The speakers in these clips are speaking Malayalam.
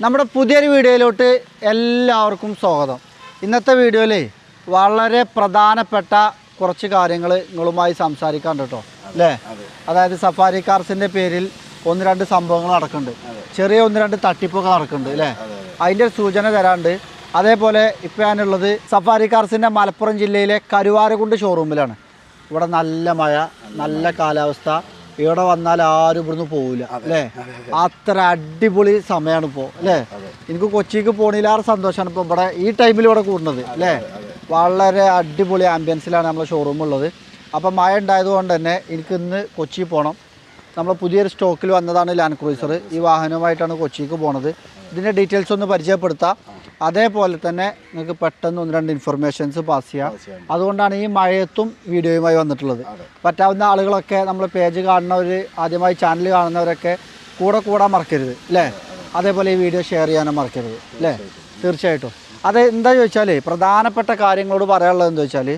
നമ്മുടെ പുതിയൊരു വീഡിയോയിലോട്ട് എല്ലാവർക്കും സ്വാഗതം. ഇന്നത്തെ വീഡിയോയിൽ വളരെ പ്രധാനപ്പെട്ട കുറച്ച് കാര്യങ്ങൾ നിങ്ങളുമായി സംസാരിക്കാൻ കേട്ടോ അല്ലേ. അതായത് സഫാരി കാർസിൻ്റെ പേരിൽ ഒന്ന് രണ്ട് സംഭവങ്ങൾ നടക്കുന്നുണ്ട്, ചെറിയ ഒന്ന് രണ്ട് തട്ടിപ്പൊക്കെ നടക്കുന്നുണ്ട് അല്ലേ. അതിൻ്റെ സൂചന തരാണ്ട്. അതേപോലെ ഇപ്പോൾ ഞാനുള്ളത് സഫാരി കാർസിൻ്റെ മലപ്പുറം ജില്ലയിലെ കരുവാരക്കുണ്ട് ഷോറൂമിലാണ്. ഇവിടെ നല്ല മഴ, നല്ല കാലാവസ്ഥ. ഇവിടെ വന്നാൽ ആരും ഇവിടുന്ന് പോവില്ല അല്ലേ. അത്ര അടിപൊളി സമയമാണ് ഇപ്പോൾ അല്ലേ. എനിക്ക് കൊച്ചിക്ക് പോണില്ലാറ് സന്തോഷമാണ് ഇപ്പോൾ ഇവിടെ ഈ ടൈമിൽ ഇവിടെ കൂടുന്നത് അല്ലേ. വളരെ അടിപൊളി ആംബിയൻസിലാണ് നമ്മളെ ഷോറൂം ഉള്ളത്. അപ്പം മഴ ഉണ്ടായതുകൊണ്ട് തന്നെ എനിക്ക് ഇന്ന് കൊച്ചി പോകണം. നമ്മൾ പുതിയൊരു സ്റ്റോക്കിൽ വന്നതാണ് ലാൻഡ് ക്രൂയിസർ. ഈ വാഹനവുമായിട്ടാണ് കൊച്ചിക്ക് പോണത്. ഇതിൻ്റെ ഡീറ്റെയിൽസ് ഒന്ന് പരിചയപ്പെടുത്താം. അതേപോലെ തന്നെ നിങ്ങൾക്ക് പെട്ടെന്ന് ഒന്ന് രണ്ട് ഇൻഫർമേഷൻസ് പാസ് ചെയ്യാം. അതുകൊണ്ടാണ് ഈ മഴയത്തും വീഡിയോയുമായി വന്നിട്ടുള്ളത്. പറ്റാവുന്ന ആളുകളൊക്കെ നമ്മൾ പേജ് കാണുന്നവർ, ആദ്യമായി ചാനൽ കാണുന്നവരൊക്കെ കൂടെ മറക്കരുത് അല്ലേ. അതേപോലെ ഈ വീഡിയോ ഷെയർ ചെയ്യാനും മറക്കരുത് അല്ലേ. തീർച്ചയായിട്ടും. അത് എന്താ ചോദിച്ചാൽ പ്രധാനപ്പെട്ട കാര്യങ്ങളോട് പറയാനുള്ളത് എന്താ വെച്ചാൽ,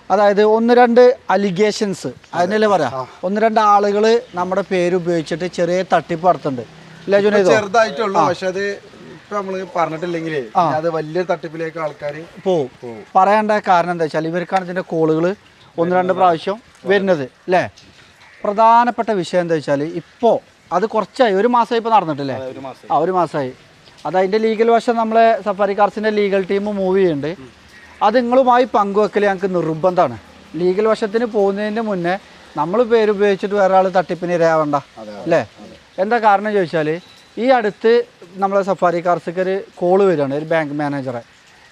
അതായത് ഒന്ന് രണ്ട് അലിഗേഷൻസ് അതിനല്ലേ പറയാം. ഒന്ന് രണ്ട് ആളുകൾ നമ്മുടെ പേര് ഉപയോഗിച്ചിട്ട് ചെറിയ തട്ടിപ്പ് നടത്തുന്നുണ്ട് അല്ലേ. ചെറുതായിട്ടുള്ളൂ, പക്ഷെ അത് നമ്മള് പറഞ്ഞിട്ടില്ലെങ്കിൽ അത് വലിയ തട്ടിപ്പിലേക്ക് ആൾക്കാർ പോവും. പറയേണ്ട കാരണം എന്താ വെച്ചാൽ ഇവർക്കാണ് ഇതിൻ്റെ കോളുകൾ ഒന്ന് രണ്ട് പ്രാവശ്യം വരുന്നത് അല്ലേ. പ്രധാനപ്പെട്ട വിഷയം എന്താ വെച്ചാൽ ഇപ്പോൾ അത് കുറച്ചായി, ഒരു മാസമായി ഇപ്പോൾ നടന്നിട്ടില്ലേ. ഒരു മാസമായി. അത് അതിൻ്റെ ലീഗൽ വശം നമ്മളെ സഫാരി കാർസിൻ്റെ ലീഗൽ ടീം മൂവ് ചെയ്യുന്നുണ്ട്. അത് നിങ്ങളുമായി പങ്കുവെക്കൽ ഞങ്ങൾക്ക് നിർബന്ധമാണ്. ലീഗൽ വശത്തിന് പോകുന്നതിന് മുന്നേ നമ്മൾ പേര് ഉപയോഗിച്ചിട്ട് വേറെ ആൾ തട്ടിപ്പിന് ഇരയാവണ്ട അല്ലേ. എന്താ കാരണം ചോദിച്ചാൽ, ഈ അടുത്ത് നമ്മളെ സഫാരി കാർസിക്ക് ഒരു കോള് വരികയാണ്, ഒരു ബാങ്ക് മാനേജറെ.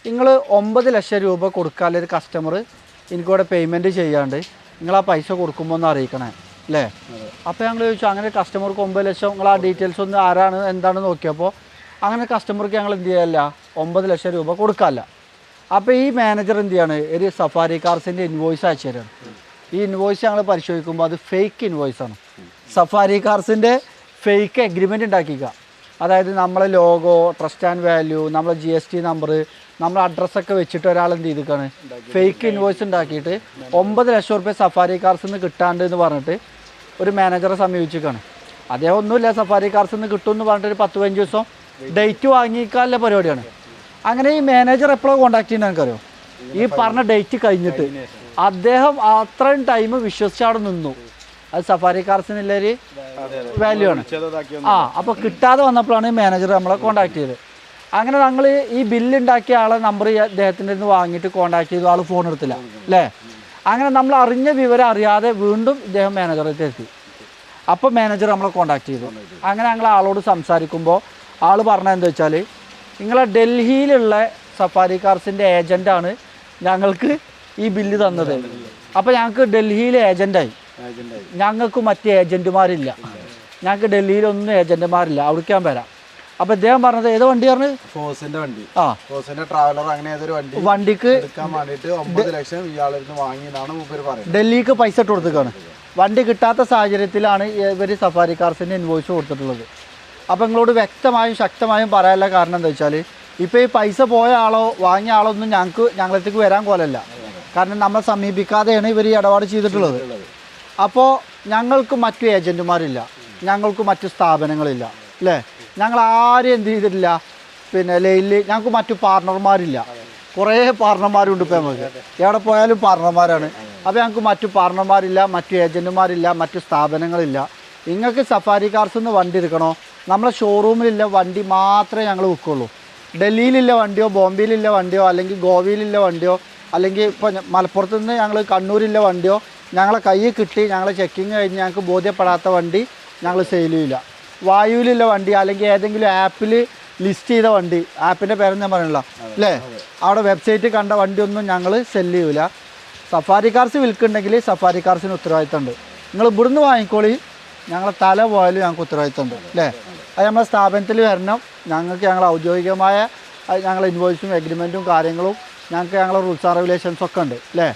നിങ്ങൾ 9 ലക്ഷം രൂപ കൊടുക്കാനുള്ളൊരു കസ്റ്റമർ എനിക്കിവിടെ പേയ്മെൻറ്റ് ചെയ്യാണ്ട് നിങ്ങൾ ആ പൈസ കൊടുക്കുമ്പോൾ ഒന്ന് അറിയിക്കണേ അല്ലേ. അപ്പോൾ ഞങ്ങൾ ചോദിച്ചു, അങ്ങനെ കസ്റ്റമർക്ക് 9 ലക്ഷം നിങ്ങൾ ആ ഡീറ്റെയിൽസ് ഒന്ന് ആരാണ് എന്താണെന്ന് നോക്കിയപ്പോൾ അങ്ങനെ കസ്റ്റമർക്ക് ഞങ്ങൾ എന്ത് ചെയ്യാല്ല, 9 ലക്ഷം രൂപ കൊടുക്കാമല്ല. അപ്പോൾ ഈ മാനേജർ എന്ത് ചെയ്യാണ്, ഒരു സഫാരി കാർസിൻ്റെ ഇൻവോയ്സ് അയച്ചു തരാണ്. ഈ ഇൻവോയ്സ് ഞങ്ങൾ പരിശോധിക്കുമ്പോൾ അത് ഫേക്ക് ഇൻവോയ്സാണ്. സഫാരി കാർസിൻ്റെ ഫേക്ക് എഗ്രിമെൻ്റ് ഉണ്ടാക്കിക്കുക. അതായത് നമ്മളെ ലോഗോ, ട്രസ്റ്റ് ആൻഡ് വാല്യൂ, നമ്മളെ GST നമ്പർ, നമ്മളെ അഡ്രസ്സൊക്കെ വെച്ചിട്ട് ഒരാൾ എന്ത് ചെയ്തിക്കാണ്, ഫേക്ക് ഇൻവോയ്സ് ഉണ്ടാക്കിയിട്ട് 9 ലക്ഷം റുപ്യ സഫാരി കാർസിൽ നിന്ന് കിട്ടാണ്ട് എന്ന് പറഞ്ഞിട്ട് ഒരു മാനേജറെ സമീപിച്ചിരിക്കുകയാണ്. അദ്ദേഹം ഒന്നുമില്ല, സഫാരി കാർസിൽ നിന്ന് കിട്ടുമെന്ന് പറഞ്ഞിട്ട് ഒരു 10-15 ദിവസം ഡേറ്റ് വാങ്ങിക്കാനുള്ള പരിപാടിയാണ്. അങ്ങനെ ഈ മാനേജർ എപ്പോഴാണ് കോൺടാക്ട് ചെയ്യുന്നത് എനിക്കറിയോ, ഈ പറഞ്ഞ ഡേറ്റ് കഴിഞ്ഞിട്ട്. അദ്ദേഹം അത്രയും ടൈം വിശ്വസിച്ച് അവിടെ നിന്നു. അത് സഫാരി കാർസിനുള്ളൊരു വാല്യൂ ആണ്. അപ്പോൾ കിട്ടാതെ വന്നപ്പോഴാണ് ഈ മാനേജർ നമ്മളെ കോൺടാക്ട് ചെയ്തത്. അങ്ങനെ ഞങ്ങൾ ഈ ബില്ലുണ്ടാക്കിയ ആളെ നമ്പർ അദ്ദേഹത്തിൻ്റെ നിന്ന് വാങ്ങിയിട്ട് കോൺടാക്ട് ചെയ്തു. ആൾ ഫോൺ എടുത്തില്ല അല്ലേ. അങ്ങനെ നമ്മൾ അറിഞ്ഞ വിവരം അറിയാതെ വീണ്ടും ഇദ്ദേഹം മാനേജറെത്തി എത്തി. അപ്പോൾ മാനേജർ നമ്മളെ കോൺടാക്ട് ചെയ്തു. അങ്ങനെ ഞങ്ങൾ ആളോട് സംസാരിക്കുമ്പോൾ ആൾ പറഞ്ഞത് എന്താ വെച്ചാൽ, നിങ്ങളെ ഡൽഹിയിലുള്ള സഫാരി കാർസിൻ്റെ ഏജൻറ്റാണ് ഞങ്ങൾക്ക് ഈ ബില്ല് തന്നത്. അപ്പോൾ ഞങ്ങൾക്ക് ഡൽഹിയിലെ ഏജൻറ്റായി, ഞങ്ങൾക്ക് മറ്റ് ഏജൻറ്റുമാരില്ല, ഞങ്ങൾക്ക് ഡൽഹിയിലൊന്നും ഏജൻറ്റുമാരില്ല, അവിടേക്ക് ഞാൻ വരാം. അപ്പോൾ ഇദ്ദേഹം പറഞ്ഞത് ഏതോ വണ്ടി പറഞ്ഞു, ഫോഴ്സിന്റെ വണ്ടി, ഫോഴ്സിന്റെ ട്രാവലർ, അങ്ങനെ ഏതൊരു വണ്ടിക്ക് എടുക്കാൻ വേണ്ടിയിട്ട് 9 ലക്ഷം ഇയാളിരുന്ന് വാങ്ങിയതാണ് മൂപ്പര് പറയുന്നത്. ഡൽഹിക്ക് പൈസ ഇട്ട് കൊടുത്തേക്കാണ്. വണ്ടി കിട്ടാത്ത സാഹചര്യത്തിലാണ് ഇവർ സഫാരി കാർസിൻ്റെ ഇൻവോയ്സ് കൊടുത്തിട്ടുള്ളത്. അപ്പോൾ നിങ്ങളോട് വ്യക്തമായും ശക്തമായും പറയാനുള്ള കാരണം എന്താ വെച്ചാൽ, ഇപ്പോൾ ഈ പൈസ പോയ ആളോ വാങ്ങിയ ആളോ ഒന്നും ഞങ്ങളത്തേക്ക് വരാൻ പോലല്ല. കാരണം നമ്മളെ സമീപിക്കാതെയാണ് ഇവർ ഈ ഇടപാട് ചെയ്തിട്ടുള്ളത്. അപ്പോൾ ഞങ്ങൾക്ക് മറ്റു ഏജൻറ്റുമാരില്ല, ഞങ്ങൾക്ക് മറ്റു സ്ഥാപനങ്ങളില്ല അല്ലേ. ഞങ്ങൾ ആരും എന്ത് ചെയ്തിട്ടില്ല, പിന്നെ ലൈനിൽ ഞങ്ങൾക്ക് മറ്റു പാർട്ണർമാരില്ല. കുറേ പാർട്ണർമാരുണ്ട് ഇപ്പോൾ നമുക്ക്, എവിടെ പോയാലും പാർട്ണർമാരാണ്. അപ്പോൾ ഞങ്ങൾക്ക് മറ്റു പാർട്ണർമാരില്ല, മറ്റു ഏജൻറ്റുമാരില്ല, മറ്റു സ്ഥാപനങ്ങളില്ല. നിങ്ങൾക്ക് സഫാരി കാർസിൽ നിന്ന് വണ്ടി എടുക്കണോ, നമ്മളെ ഷോറൂമിലില്ല വണ്ടി മാത്രമേ ഞങ്ങൾ വിൽക്കുള്ളൂ. ഡൽഹിയിലില്ല വണ്ടിയോ, ബോംബെയിലില്ല വണ്ടിയോ, അല്ലെങ്കിൽ ഗോവയിലില്ല വണ്ടിയോ, അല്ലെങ്കിൽ ഇപ്പോൾ മലപ്പുറത്ത് നിന്ന് ഞങ്ങൾ കണ്ണൂരില്ല വണ്ടിയോ ഞങ്ങളെ കയ്യിൽ കിട്ടി ഞങ്ങൾ ചെക്കിങ് കഴിഞ്ഞ് ഞങ്ങൾക്ക് ബോധ്യപ്പെടാത്ത വണ്ടി ഞങ്ങൾ സെയിൽ ചെയ്യില്ല. വായുവിലുള്ള വണ്ടി അല്ലെങ്കിൽ ഏതെങ്കിലും ആപ്പിൽ ലിസ്റ്റ് ചെയ്ത വണ്ടി, ആപ്പിൻ്റെ പേരൊന്നും ഞാൻ പറയണില്ല അല്ലേ, അവിടെ വെബ്സൈറ്റിൽ കണ്ട വണ്ടിയൊന്നും ഞങ്ങൾ സെല് ചെയ്യില്ല. സഫാരി കാർസ് വിൽക്കുന്നുണ്ടെങ്കിൽ സഫാരി കാർസിന് ഉത്തരവാദിത്തമുണ്ട്. നിങ്ങൾ ഇവിടുന്ന് വാങ്ങിക്കോളി, ഞങ്ങളെ തല പോയാലും ഞങ്ങൾക്ക് ഉത്തരവാദിത്തമുണ്ട് അല്ലേ. അത് നമ്മളെ സ്ഥാപനത്തിൽ വരണം. ഞങ്ങൾക്ക് ഞങ്ങൾ ഔദ്യോഗികമായ ഞങ്ങളെ ഇൻവോയ്സും എഗ്രിമെൻറ്റും കാര്യങ്ങളും ഞങ്ങൾക്ക് ഞങ്ങളെ റൂൾസ് ആൻഡ് റെഗുലേഷൻസ് ഒക്കെ ഉണ്ട് അല്ലേ.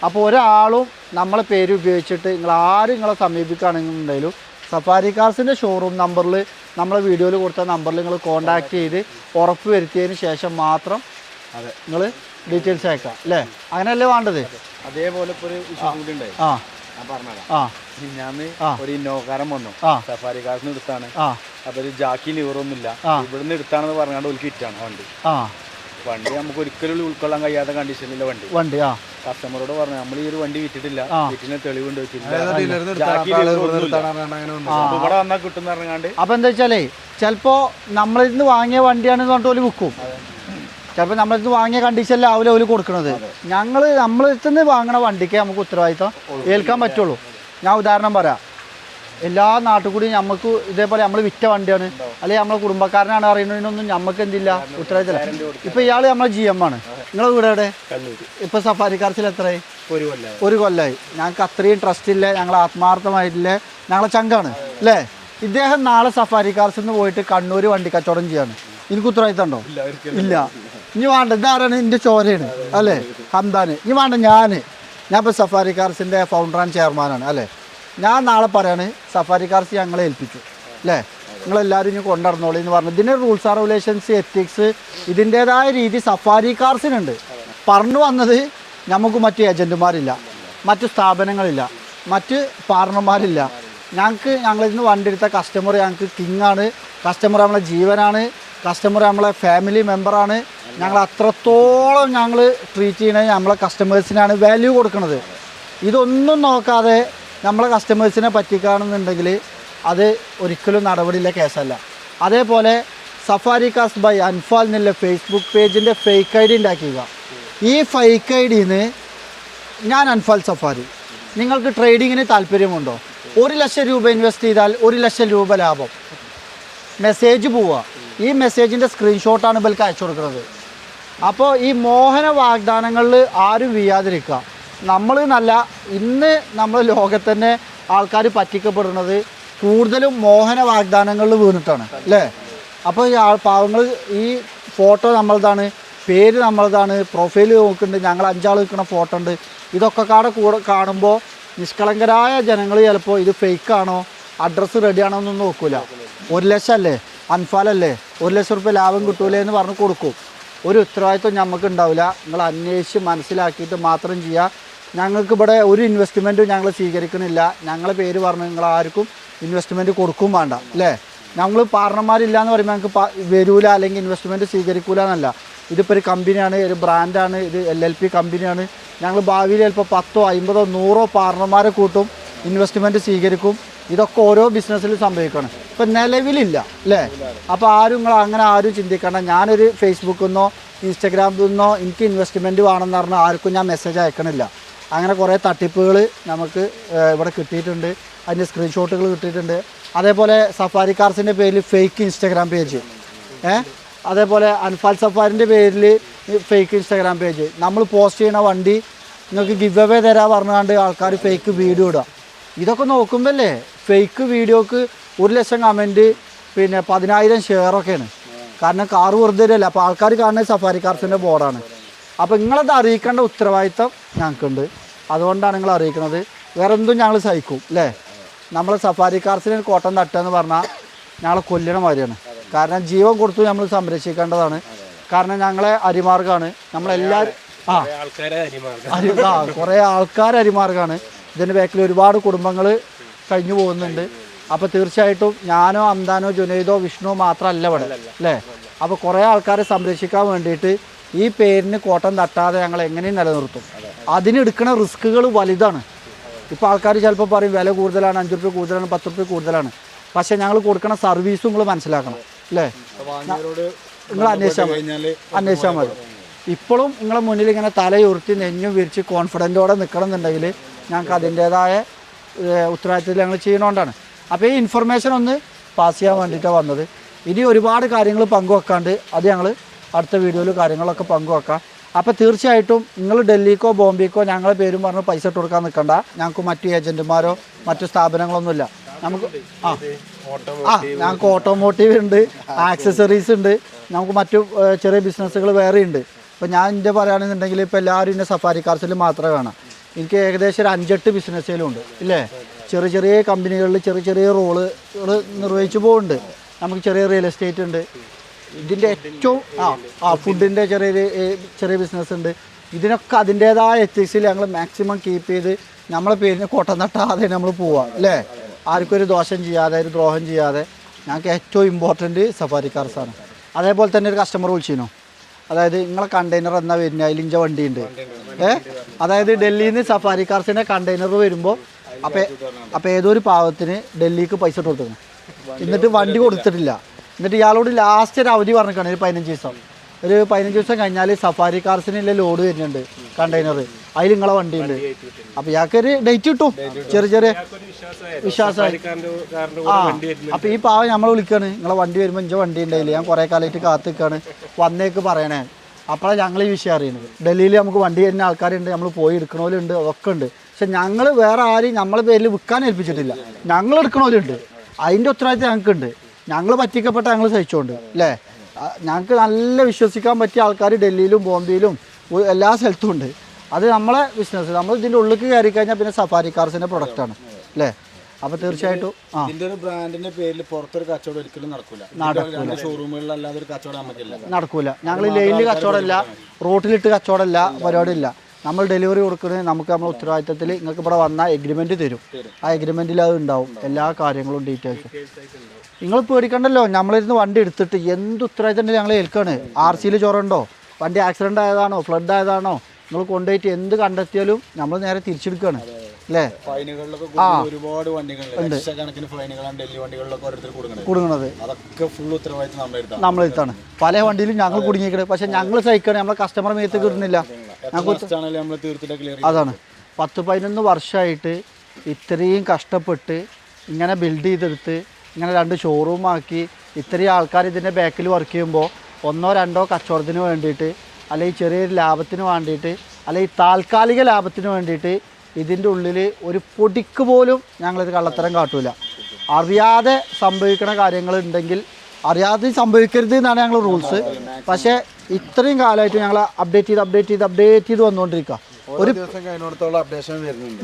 അപ്പോൾ ഒരാളും നമ്മളെ പേര് ഉപയോഗിച്ചിട്ട് നിങ്ങൾ ആരും നിങ്ങളെ സമീപിക്കുകയാണെന്നുണ്ടെങ്കിലും സഫാരി കാർസിൻ്റെ ഷോറൂം നമ്പറിൽ നമ്മളെ വീഡിയോയിൽ കൊടുത്ത നമ്പറിൽ നിങ്ങൾ കോൺടാക്ട് ചെയ്ത് ഉറപ്പ് വരുത്തിയതിന് ശേഷം മാത്രം നിങ്ങൾ ഡീറ്റെയിൽസ് അയക്കാം അല്ലേ. അങ്ങനെയല്ലേ വേണ്ടത്. അതേപോലെ ഇപ്പോൾ ഒരു ഇഷ്യൂ കൂടി ഉണ്ടായി. ആ ഞാൻ ഒരു ഇന്നോകാരം വന്നു സഫാരി കാർസിന് എടുത്താണ്. അപ്പൊ ഒരു ജാക്കി ലിവറൊന്നുമില്ല, ഇവിടുന്ന് എടുത്താണെന്ന് പറഞ്ഞാണ്ട് ഒരു കിറ്റാണ് വണ്ടി. വണ്ടി നമുക്ക് ഒരിക്കലും ഉൾക്കൊള്ളാൻ കഴിയാത്ത കണ്ടീഷനിലെ വണ്ടി. കസ്റ്റമറോട് പറഞ്ഞു നമ്മൾ ഈ ഒരു വണ്ടി വിറ്റിട്ടില്ല, വീട്ടിന് തെളിവുണ്ട് ഇവിടെ വന്നാൽ കിട്ടുന്ന പറഞ്ഞാണ്ട്. അപ്പൊ എന്താ വെച്ചാലേ ചിലപ്പോ നമ്മളിന്ന് വാങ്ങിയ വണ്ടിയാണെന്ന് പറഞ്ഞിട്ട് ഓല് വിൽക്കും. ചിലപ്പോൾ നമ്മളിന്ന് വാങ്ങിയ കണ്ടീഷനിലാവില്ല ഓല് കൊടുക്കുന്നത്. നമ്മളിന്ന് വാങ്ങണ വണ്ടിക്ക് നമുക്ക് ഉത്തരവാദിത്തം ഏൽക്കാൻ പറ്റുള്ളൂ. ഞാൻ ഉദാഹരണം പറയാം, എല്ലാ നാട്ടിൽ കൂടി നമുക്ക് ഇതേപോലെ നമ്മൾ വിറ്റ വണ്ടിയാണ് അല്ലെങ്കിൽ നമ്മളെ കുടുംബക്കാരനാണ് അറിയുന്നതിനൊന്നും നമുക്ക് എന്തില്ല ഉത്തരവാദിത്തമില്ല. ഇപ്പൊ ഇയാള് നമ്മളെ GM ആണ്. നിങ്ങളെ വീട് എവിടെ? ഇപ്പൊ സഫാരി കാർസിൽ എത്രയായി? 1 കൊല്ലമായി. ഞങ്ങൾക്ക് അത്രയും ട്രസ്റ്റ് ഇല്ല, ഞങ്ങൾ ആത്മാർത്ഥമായിട്ടില്ലേ, ഞങ്ങളെ ചങ്കാണ് അല്ലേ. ഇദ്ദേഹം നാളെ സഫാരി കാർസിൽ നിന്ന് പോയിട്ട് കണ്ണൂർ വണ്ടി കച്ചവടം ചെയ്യാണ്. എനിക്ക് ഉത്തരവാദിത്തം ഉണ്ടോ? ഇല്ല. ഇനി വേണ്ട, ഇതാരാണ്? എൻ്റെ ചോരയാണ് അല്ലേ, ഹംദാന്. ഇനി വേണ്ട, ഞാൻ ഇപ്പോൾ സഫാരി കാർസിൻ്റെ ഫൗണ്ടർ ആൻഡ് ചെയർമാനാണ് അല്ലേ. ഞാൻ നാളെ പറയാണ് സഫാരി കാർസ് ഞങ്ങളെ ഏൽപ്പിച്ചു അല്ലേ, നിങ്ങളെല്ലാവരും ഇനി കൊണ്ടുനടന്നോളൂ എന്ന് പറഞ്ഞു. ഇതിൻ്റെ റൂൾസ് ആൻഡ് റെഗുലേഷൻസ്, എത്തിക്സ്, ഇതിൻ്റേതായ രീതി സഫാരി കാർസിനുണ്ട്. പറഞ്ഞു വന്നത് നമുക്ക് മറ്റ് ഏജൻറ്റുമാരില്ല, മറ്റ് സ്ഥാപനങ്ങളില്ല, മറ്റ് പാർട്ണർമാരില്ല. ഞങ്ങളിന്ന് വണ്ടി എടുത്ത കസ്റ്റമർ ഞങ്ങൾക്ക് കിങ്ങാണ്, കസ്റ്റമർ നമ്മളെ ജീവനാണ്, കസ്റ്റമർ നമ്മളെ ഫാമിലി മെമ്പറാണ്. ഞങ്ങൾ അത്രത്തോളം ഞങ്ങൾ ട്രീറ്റ് ചെയ്യണത് നമ്മളെ കസ്റ്റമേഴ്സിനാണ് വാല്യൂ കൊടുക്കുന്നത്. ഇതൊന്നും നോക്കാതെ നമ്മളെ കസ്റ്റമേഴ്സിനെ പറ്റിക്കാണെന്നുണ്ടെങ്കിൽ അത് ഒരിക്കലും നടപടിയില്ല, കേസല്ല. അതേപോലെ സഫാരി കാർസ് ബൈ അൻഫാൽ എന്നുള്ള ഫേസ്ബുക്ക് പേജിൻ്റെ ഫേക്ക് ID ഉണ്ടാക്കിക്കുക. ഈ ഫേക്ക് IDന്ന് ഞാൻ അൻഫാൽ സഫാരി, നിങ്ങൾക്ക് ട്രേഡിങ്ങിന് താല്പര്യമുണ്ടോ? 1 ലക്ഷം രൂപ ഇൻവെസ്റ്റ് ചെയ്താൽ 1 ലക്ഷം രൂപ ലാഭം. മെസ്സേജ് പോവുക. ഈ മെസ്സേജിൻ്റെ സ്ക്രീൻഷോട്ടാണ് ഇവർക്ക് അയച്ചു കൊടുക്കുന്നത്. അപ്പോൾ ഈ മോഹന വാഗ്ദാനങ്ങളിൽ ആരും വീഴാതിരിക്കുക. നമ്മൾ നല്ല ഇന്ന് നമ്മൾ ലോകത്തന്നെ ആൾക്കാർ പറ്റിക്കപ്പെടുന്നത് കൂടുതലും മോഹന വാഗ്ദാനങ്ങളിൽ വീണിട്ടാണ് അല്ലേ. അപ്പോൾ ഈ പാവങ്ങൾ ഈ ഫോട്ടോ നമ്മളതാണ്, പേര് നമ്മളതാണ്, പ്രൊഫൈൽ നോക്കുന്നുണ്ട്, ഞങ്ങൾ 5 ആൾ നിൽക്കുന്ന ഫോട്ടോ ഉണ്ട്. ഇതൊക്കെ കൂടെ കാണുമ്പോൾ നിഷ്കളങ്കരായ ജനങ്ങൾ ചിലപ്പോൾ ഇത് ഫേക്കാണോ, അഡ്രസ്സ് റെഡിയാണോ എന്നൊന്നും നോക്കില്ല. 1 ലക്ഷം അല്ലേ, അൻഫാലല്ലേ, 1 ലക്ഷം റുപ്യ ലാഭം കിട്ടൂലേ എന്ന് പറഞ്ഞ് കൊടുക്കും. ഒരു ഉത്തരവാദിത്വം നമുക്ക് ഉണ്ടാവില്ല. നിങ്ങൾ അന്വേഷിച്ച് മനസ്സിലാക്കിയിട്ട് മാത്രം ചെയ്യുക. ഞങ്ങൾക്കിവിടെ ഒരു ഇൻവെസ്റ്റ്മെൻറ്റും ഞങ്ങൾ സ്വീകരിക്കണില്ല. ഞങ്ങളെ പേര് പറഞ്ഞ് നിങ്ങൾ ആർക്കും ഇൻവെസ്റ്റ്മെൻറ്റ് കൊടുക്കും വേണ്ട അല്ലേ. ഞങ്ങൾ പാർട്ണർമാരില്ല എന്ന് പറയുമ്പോൾ ഞങ്ങൾക്ക് വരൂല അല്ലെങ്കിൽ ഇൻവെസ്റ്റ്മെൻറ്റ് സ്വീകരിക്കൂല എന്നല്ല. ഇതിപ്പോൾ ഒരു കമ്പനിയാണ്, ഒരു ബ്രാൻഡാണ്, ഇത് LLP കമ്പനിയാണ്. ഞങ്ങൾ ഭാവിയിൽ ചിലപ്പോൾ 10, 50, 100 പാർട്ണർമാരെ കൂട്ടും, ഇൻവെസ്റ്റ്മെൻറ്റ് സ്വീകരിക്കും. ഇതൊക്കെ ഓരോ ബിസിനസ്സിലും സംഭവിക്കണം. ഇപ്പം നിലവിലില്ല അല്ലേ. അപ്പോൾ നിങ്ങൾ അങ്ങനെ ആരും ചിന്തിക്കേണ്ട. ഞാനൊരു ഫേസ്ബുക്കിൽ നിന്നോ ഇൻസ്റ്റഗ്രാമിൽ നിന്നോ എനിക്ക് ഇൻവെസ്റ്റ്മെൻറ്റ് വേണമെന്ന് പറഞ്ഞാൽ ആർക്കും ഞാൻ മെസ്സേജ് അയക്കണില്ല. അങ്ങനെ കുറേ തട്ടിപ്പുകൾ നമുക്ക് ഇവിടെ കിട്ടിയിട്ടുണ്ട്, അതിൻ്റെ സ്ക്രീൻഷോട്ടുകൾ കിട്ടിയിട്ടുണ്ട്. അതേപോലെ സഫാരി കാർസിൻ്റെ പേരിൽ ഫേക്ക് ഇൻസ്റ്റഗ്രാം പേജ്, അതേപോലെ അൻഫാൽ സഫാരിൻ്റെ പേരിൽ ഫേക്ക് ഇൻസ്റ്റഗ്രാം പേജ്. നമ്മൾ പോസ്റ്റ് ചെയ്യുന്ന വണ്ടി നിങ്ങൾക്ക് ഗിവ് അവേ തരാൻ പറഞ്ഞുകൊണ്ട് ആൾക്കാർ ഫേക്ക് വീഡിയോ ഇടുക. ഇതൊക്കെ നോക്കുമ്പോഴല്ലേ ഫേക്ക് വീഡിയോക്ക് 1 ലക്ഷം കമൻറ്റ്, പിന്നെ 10,000 ഷെയറൊക്കെയാണ്. കാരണം കാറ് വെറുതെ അല്ല. അപ്പോൾ ആൾക്കാർ കാണുന്നത് സഫാരി കാർസിൻ്റെ ബോർഡാണ്. അപ്പോൾ നിങ്ങളത് അറിയിക്കേണ്ട ഉത്തരവാദിത്തം ഞങ്ങൾക്കുണ്ട്. അതുകൊണ്ടാണ് നിങ്ങൾ അറിയിക്കുന്നത്. വേറെ എന്തും ഞങ്ങൾ സഹിക്കും അല്ലേ. നമ്മൾ സഫാരി കാർസിന് കോട്ടം തട്ടുക എന്ന് പറഞ്ഞാൽ ഞങ്ങളെ കൊല്ലണ മാതിരിയാണ്. കാരണം ജീവൻ കൊടുത്തു നമ്മൾ സംരക്ഷിക്കേണ്ടതാണ്. കാരണം ഞങ്ങളെ അരിമാർഗ്ഗമാണ് നമ്മളെല്ലാവരും. കുറേ ആൾക്കാർ അരിമാർഗ്ഗമാണ്. ഇതിൻ്റെ ബാക്കിൽ ഒരുപാട് കുടുംബങ്ങൾ കഴിഞ്ഞു പോകുന്നുണ്ട്. അപ്പോൾ തീർച്ചയായിട്ടും ഞാനോ അംദാനോ ജുനൈദോ വിഷ്ണു മാത്രമല്ല ഇവിടെ അല്ലേ. അപ്പോൾ കുറേ ആൾക്കാരെ സംരക്ഷിക്കാൻ വേണ്ടിയിട്ട് ഈ പേരിന് കോട്ടം തട്ടാതെ ഞങ്ങൾ എങ്ങനെയും നിലനിർത്തും. അതിനെടുക്കുന്ന റിസ്ക്കുകൾ വലുതാണ്. ഇപ്പോൾ ആൾക്കാർ ചിലപ്പോൾ പറയും വില കൂടുതലാണ്, 5 രൂപ കൂടുതലാണ്, 10 രൂപ കൂടുതലാണ്. പക്ഷേ ഞങ്ങൾ കൊടുക്കുന്ന സർവീസും നിങ്ങൾ മനസ്സിലാക്കണം അല്ലേ. നിങ്ങൾ അന്വേഷിച്ചാൽ മതി. ഇപ്പോഴും നിങ്ങളെ മുന്നിൽ ഇങ്ങനെ തലയുർത്തി നെഞ്ഞും വിരിച്ച് കോൺഫിഡൻറ്റോടെ നിൽക്കണം എന്നുണ്ടെങ്കിൽ ഞങ്ങൾക്ക് അതിൻ്റേതായ ഉത്തരവാദിത്തത്തിൽ ഞങ്ങൾ ചെയ്യുന്നതുകൊണ്ടാണ്. അപ്പോൾ ഈ ഇൻഫർമേഷൻ ഒന്ന് പാസ് ചെയ്യാൻ വേണ്ടിയിട്ടാണ് വന്നത്. ഇനി ഒരുപാട് കാര്യങ്ങൾ പങ്കുവെക്കാണ്ട് അത് ഞങ്ങൾ അടുത്ത വീഡിയോയിൽ കാര്യങ്ങളൊക്കെ പങ്കുവെക്കാം. അപ്പോൾ തീർച്ചയായിട്ടും നിങ്ങൾ ഡൽഹിക്കോ ബോംബെക്കോ ഞങ്ങളെ പേരും പറഞ്ഞ് പൈസ ഇട്ട് കൊടുക്കാൻ നിൽക്കണ്ട. ഞങ്ങൾക്ക് മറ്റു ഏജൻറ്റുമാരോ മറ്റു സ്ഥാപനങ്ങളൊന്നുമില്ല. നമുക്ക് ഞങ്ങൾക്ക് ഓട്ടോമോട്ടീവ് ഉണ്ട്, ആക്സസറീസ് ഉണ്ട്, നമുക്ക് മറ്റു ചെറിയ ബിസിനസ്സുകൾ വേറെ ഉണ്ട്. ഇപ്പോൾ ഞാൻ എൻ്റെ പറയുകയാണെന്നുണ്ടെങ്കിൽ ഇപ്പോൾ എല്ലാവരും ഇന്നെ സഫാരി കാർസിൽ മാത്രമേ വേണം. എനിക്ക് ഏകദേശം ഒരു 5-8 ബിസിനസ്സുകളുണ്ട് ഇല്ലേ. ചെറിയ ചെറിയ കമ്പനികളിൽ ചെറിയ ചെറിയ റോളുകൾ നിർവഹിച്ചു പോകുന്നുണ്ട്. നമുക്ക് ചെറിയ റിയൽ എസ്റ്റേറ്റ് ഉണ്ട്. ഇതിൻ്റെ ഏറ്റവും ഫുഡിൻ്റെ ചെറിയ ബിസിനസ് ഉണ്ട്. ഇതിനൊക്കെ അതിൻ്റേതായ എത്തിക്സിൽ ഞങ്ങൾ മാക്സിമം കീപ്പ് ചെയ്ത് നമ്മളെ പേരിന് കോട്ടം തട്ടാതെ നമ്മൾ പോവാം അല്ലേ. ആർക്കും ഒരു ദോഷം ചെയ്യാതെ ഒരു ദ്രോഹം ചെയ്യാതെ ഞങ്ങൾക്ക് ഏറ്റവും ഇമ്പോർട്ടൻറ്റ് സഫാരി കാർസാണ്. അതേപോലെ തന്നെ ഒരു കസ്റ്റമർ വിളിച്ചിരുന്നു, അതായത് നിങ്ങളെ കണ്ടെയ്നർ എന്നാ വരുന്നത്, അതിലിഞ്ച വണ്ടിയുണ്ട് അതായത് ഡൽഹിയിൽ നിന്ന് സഫാരി കാർസിൻ്റെ കണ്ടെയ്നർ വരുമ്പോൾ അപ്പോൾ ഏതൊരു പാവത്തിന് ഡൽഹിക്ക് പൈസ ഇട്ട് കൊടുക്കുന്നു, എന്നിട്ട് വണ്ടി കൊടുത്തിട്ടില്ല. എന്നിട്ട് ഇയാളോട് ലാസ്റ്റ് ഒരു അവധി പറഞ്ഞിരിക്കുകയാണ്, ഒരു 15 ദിവസം. ഒരു 15 ദിവസം കഴിഞ്ഞാൽ സഫാരി കാർസിനുള്ള ലോഡ് വരുന്നുണ്ട് കണ്ടെയ്നർ, അതിൽ നിങ്ങളെ വണ്ടിയുണ്ട്. അപ്പോൾ ഇയാൾക്കൊരു ഡേറ്റ് കിട്ടും, ചെറിയ വിശ്വാസമായി. ആ അപ്പോൾ ഈ പാവം നമ്മൾ വിളിക്കുകയാണ്, നിങ്ങളെ വണ്ടി വരുമ്പോൾ ഇഞ്ച വണ്ടി ഉണ്ടായില്ല, ഞാൻ കുറേ കാലമായിട്ട് കാത്ത് നിൽക്കുകയാണ്, വന്നേക്ക് പറയണേ. അപ്പോഴാണ് ഞങ്ങൾ ഈ വിഷയം അറിയുന്നത്. ഡൽഹിയിൽ നമുക്ക് വണ്ടി വരുന്ന ആൾക്കാരുണ്ട്, നമ്മൾ പോയി എടുക്കണോലുണ്ട്, അതൊക്കെ ഉണ്ട്. പക്ഷെ ഞങ്ങൾ വേറെ ആരും നമ്മളെ പേരിൽ വിൽക്കാൻ ഏൽപ്പിച്ചിട്ടില്ല, ഞങ്ങൾ എടുക്കണോലുണ്ട്, അതിൻ്റെ ഉത്തരവാദിത്തം ഞങ്ങൾക്കുണ്ട്. ഞങ്ങൾ പറ്റിക്കപ്പെട്ട ഞങ്ങൾ സഹിച്ചുകൊണ്ട് അല്ലേ. ഞങ്ങൾക്ക് നല്ല വിശ്വസിക്കാൻ പറ്റിയ ആൾക്കാർ ഡൽഹിയിലും ബോംബെയിലും എല്ലാ സ്ഥലത്തും ഉണ്ട്. അത് നമ്മളെ ബിസിനസ്, നമ്മൾ ഇതിൻ്റെ ഉള്ളിലേക്ക് കയറി കഴിഞ്ഞാൽ പിന്നെ സഫാരി കാർസിൻ്റെ പ്രൊഡക്റ്റാണ് അല്ലേ. അപ്പോൾ തീർച്ചയായിട്ടും ഇതിന്റെ ഒരു ബ്രാൻഡിന്റെ പേരിൽ പുറത്തൊരു കച്ചവടം ഒരിക്കലും നടക്കൂല. ഷോറൂമുകളിലല്ലാതെ ഒരു കച്ചവടം നമുക്കില്ല, നടക്കൂല. ഞങ്ങൾ ലൈനിൽ കച്ചവടമല്ല, റോട്ടിലിട്ട് കച്ചവടമല്ല, പരിപാടിയില്ല. നമ്മൾ ഡെലിവറി കൊടുക്കുന്നത് നമുക്ക് നമ്മുടെ ഉത്തരവാദിത്തത്തിൽ നിങ്ങൾക്ക് ഇവിടെ വന്നാൽ എഗ്രിമെൻറ്റ് തരും, ആ എഗ്രിമെൻറ്റിൽ അത് ഉണ്ടാവും എല്ലാ കാര്യങ്ങളും ഡീറ്റെയിൽസും. നിങ്ങൾ പേടിക്കണ്ടല്ലോ, നമ്മളിരുന്ന് വണ്ടി എടുത്തിട്ട് എന്ത് ഉത്തരവാദിത്തം ഉണ്ടെങ്കിൽ ഞങ്ങൾ ഏൽക്കാണ്. RC ചോറുണ്ടോ, വണ്ടി ആക്സിഡൻ്റ് ആയതാണോ, ഫ്ലഡ് ആയതാണോ, നിങ്ങൾ കൊണ്ടുപോയിട്ട് എന്ത് കണ്ടെത്തിയാലും നമ്മൾ നേരെ തിരിച്ചെടുക്കുകയാണ് അല്ലേ. ഒരുപാട് വണ്ടികളുണ്ട്, ലക്ഷക്കണക്കിന് ഫൈനുകളാണ് ഡൽഹി വണ്ടികളിലൊക്കെ ഓരോരുത്തർ കൊടുക്കുന്നത്. അതൊക്കെ ഫുൾ ഉത്തരവാദിത്തം നമ്മളെടുത്താണ്. പല വണ്ടിയിലും ഞങ്ങൾ കുടുങ്ങിയിരിക്കുന്നത്, പക്ഷെ ഞങ്ങൾ സഹിക്കണം, നമ്മളെ കസ്റ്റമർ മേത്ത് കിട്ടുന്നില്ല. അതാണ് 10-11 വർഷമായിട്ട് ഇത്രയും കഷ്ടപ്പെട്ട് ഇങ്ങനെ ബിൽഡ് ചെയ്തെടുത്ത് ഇങ്ങനെ 2 ഷോറൂമാക്കി ഇത്രയും ആൾക്കാർ ഇതിൻ്റെ ബാക്കിൽ വർക്ക് ചെയ്യുമ്പോൾ 1-2 കച്ചവടത്തിന് വേണ്ടിയിട്ട്, അല്ലെങ്കിൽ ചെറിയൊരു ലാഭത്തിന് വേണ്ടിയിട്ട്, അല്ലെങ്കിൽ താൽക്കാലിക ലാഭത്തിന് വേണ്ടിയിട്ട് ഇതിൻ്റെ ഉള്ളിൽ ഒരു പൊടിക്ക് പോലും ഞങ്ങളിത് കള്ളത്തരം കാട്ടൂല. അറിയാതെ സംഭവിക്കുന്ന കാര്യങ്ങൾ ഉണ്ടെങ്കിൽ അറിയാതെ സംഭവിക്കരുത് എന്നാണ് ഞങ്ങൾ റൂൾസ്. പക്ഷേ ഇത്രയും കാലമായിട്ട് ഞങ്ങൾ അപ്ഡേറ്റ് ചെയ്ത് വന്നുകൊണ്ടിരിക്കുക. ഒരു ദിവസം കഴിഞ്ഞിടത്തോളം അപ്ഡേഷൻ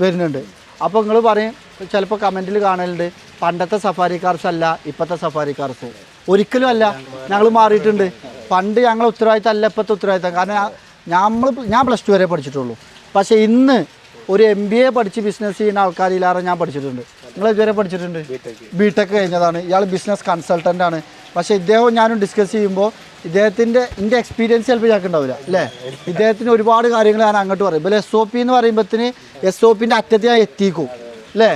വരുന്നുണ്ട്. അപ്പോൾ നിങ്ങൾ പറയും, ചിലപ്പോൾ കമൻറ്റിൽ കാണലുണ്ട്, പണ്ടത്തെ സഫാരി കാർസ് അല്ല ഇപ്പോഴത്തെ സഫാരി കാർസ്. ഒരിക്കലും അല്ല, ഞങ്ങൾ മാറിയിട്ടുണ്ട്. പണ്ട് ഞങ്ങളെ ഉത്തരവാദിത്തം അല്ല ഇപ്പോഴത്തെ ഉത്തരവാദിത്തം. കാരണം ഞാൻ +2 വരെ പഠിച്ചിട്ടുള്ളൂ. പക്ഷേ ഇന്ന് ഒരു MBA പഠിച്ച് ബിസിനസ് ചെയ്യുന്ന ആൾക്കാരില്ലാതെ ഞാൻ പഠിച്ചിട്ടുണ്ട്. നിങ്ങൾ ഇതുവരെ പഠിച്ചിട്ടുണ്ട്, BTech കഴിഞ്ഞതാണ്. ഇയാൾ ബിസിനസ് കൺസൾട്ടൻ്റ് ആണ്. പക്ഷേ ഇദ്ദേഹം ഞാനും ഡിസ്കസ് ചെയ്യുമ്പോൾ ഇദ്ദേഹത്തിൻ്റെ എക്സ്പീരിയൻസ് ചിലപ്പോൾ ഞങ്ങൾക്ക് ഉണ്ടാവില്ല അല്ലേ. ഇദ്ദേഹത്തിന് ഒരുപാട് കാര്യങ്ങൾ ഞാൻ അങ്ങോട്ട് പറയും. ഇപ്പോൾ SOP എന്ന് പറയുമ്പോഴത്തേന് SOPൻ്റെ അറ്റത്ത് ഞാൻ എത്തിക്കും അല്ലേ.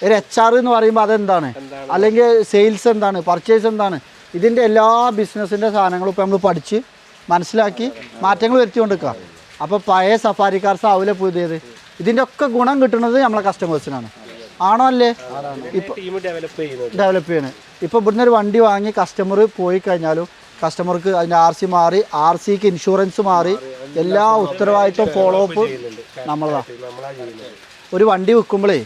ഒരു HR എന്ന് പറയുമ്പോൾ അതെന്താണ്, അല്ലെങ്കിൽ സെയിൽസ് എന്താണ്, പർച്ചേസ് എന്താണ്, ഇതിൻ്റെ എല്ലാ ബിസിനസ്സിൻ്റെ സാധനങ്ങളും ഇപ്പോൾ നമ്മൾ പഠിച്ച് മനസ്സിലാക്കി മാറ്റങ്ങൾ വരുത്തിക്കൊണ്ടിരിക്കുക. അപ്പോൾ പഴയ സഫാരി കാർസ് ആവില്ല പുതിയത്. ഇതിൻ്റെ ഒക്കെ ഗുണം കിട്ടുന്നത് നമ്മളെ കസ്റ്റമേഴ്സിനാണ്. ആണോ അല്ലേ? ഇപ്പോൾ ഡെവലപ്പ് ചെയ്യണത്. ഇപ്പോൾ ഇവിടുന്ന് ഒരു വണ്ടി വാങ്ങി കസ്റ്റമർ പോയി കഴിഞ്ഞാലും കസ്റ്റമർക്ക് അതിൻ്റെ RC മാറി, RCക്ക് ഇൻഷുറൻസ് മാറി, എല്ലാ ഉത്തരവാദിത്വം ഫോളോ അപ്പ് നമ്മളതാണ്. ഒരു വണ്ടി വിൽക്കുമ്പോഴേ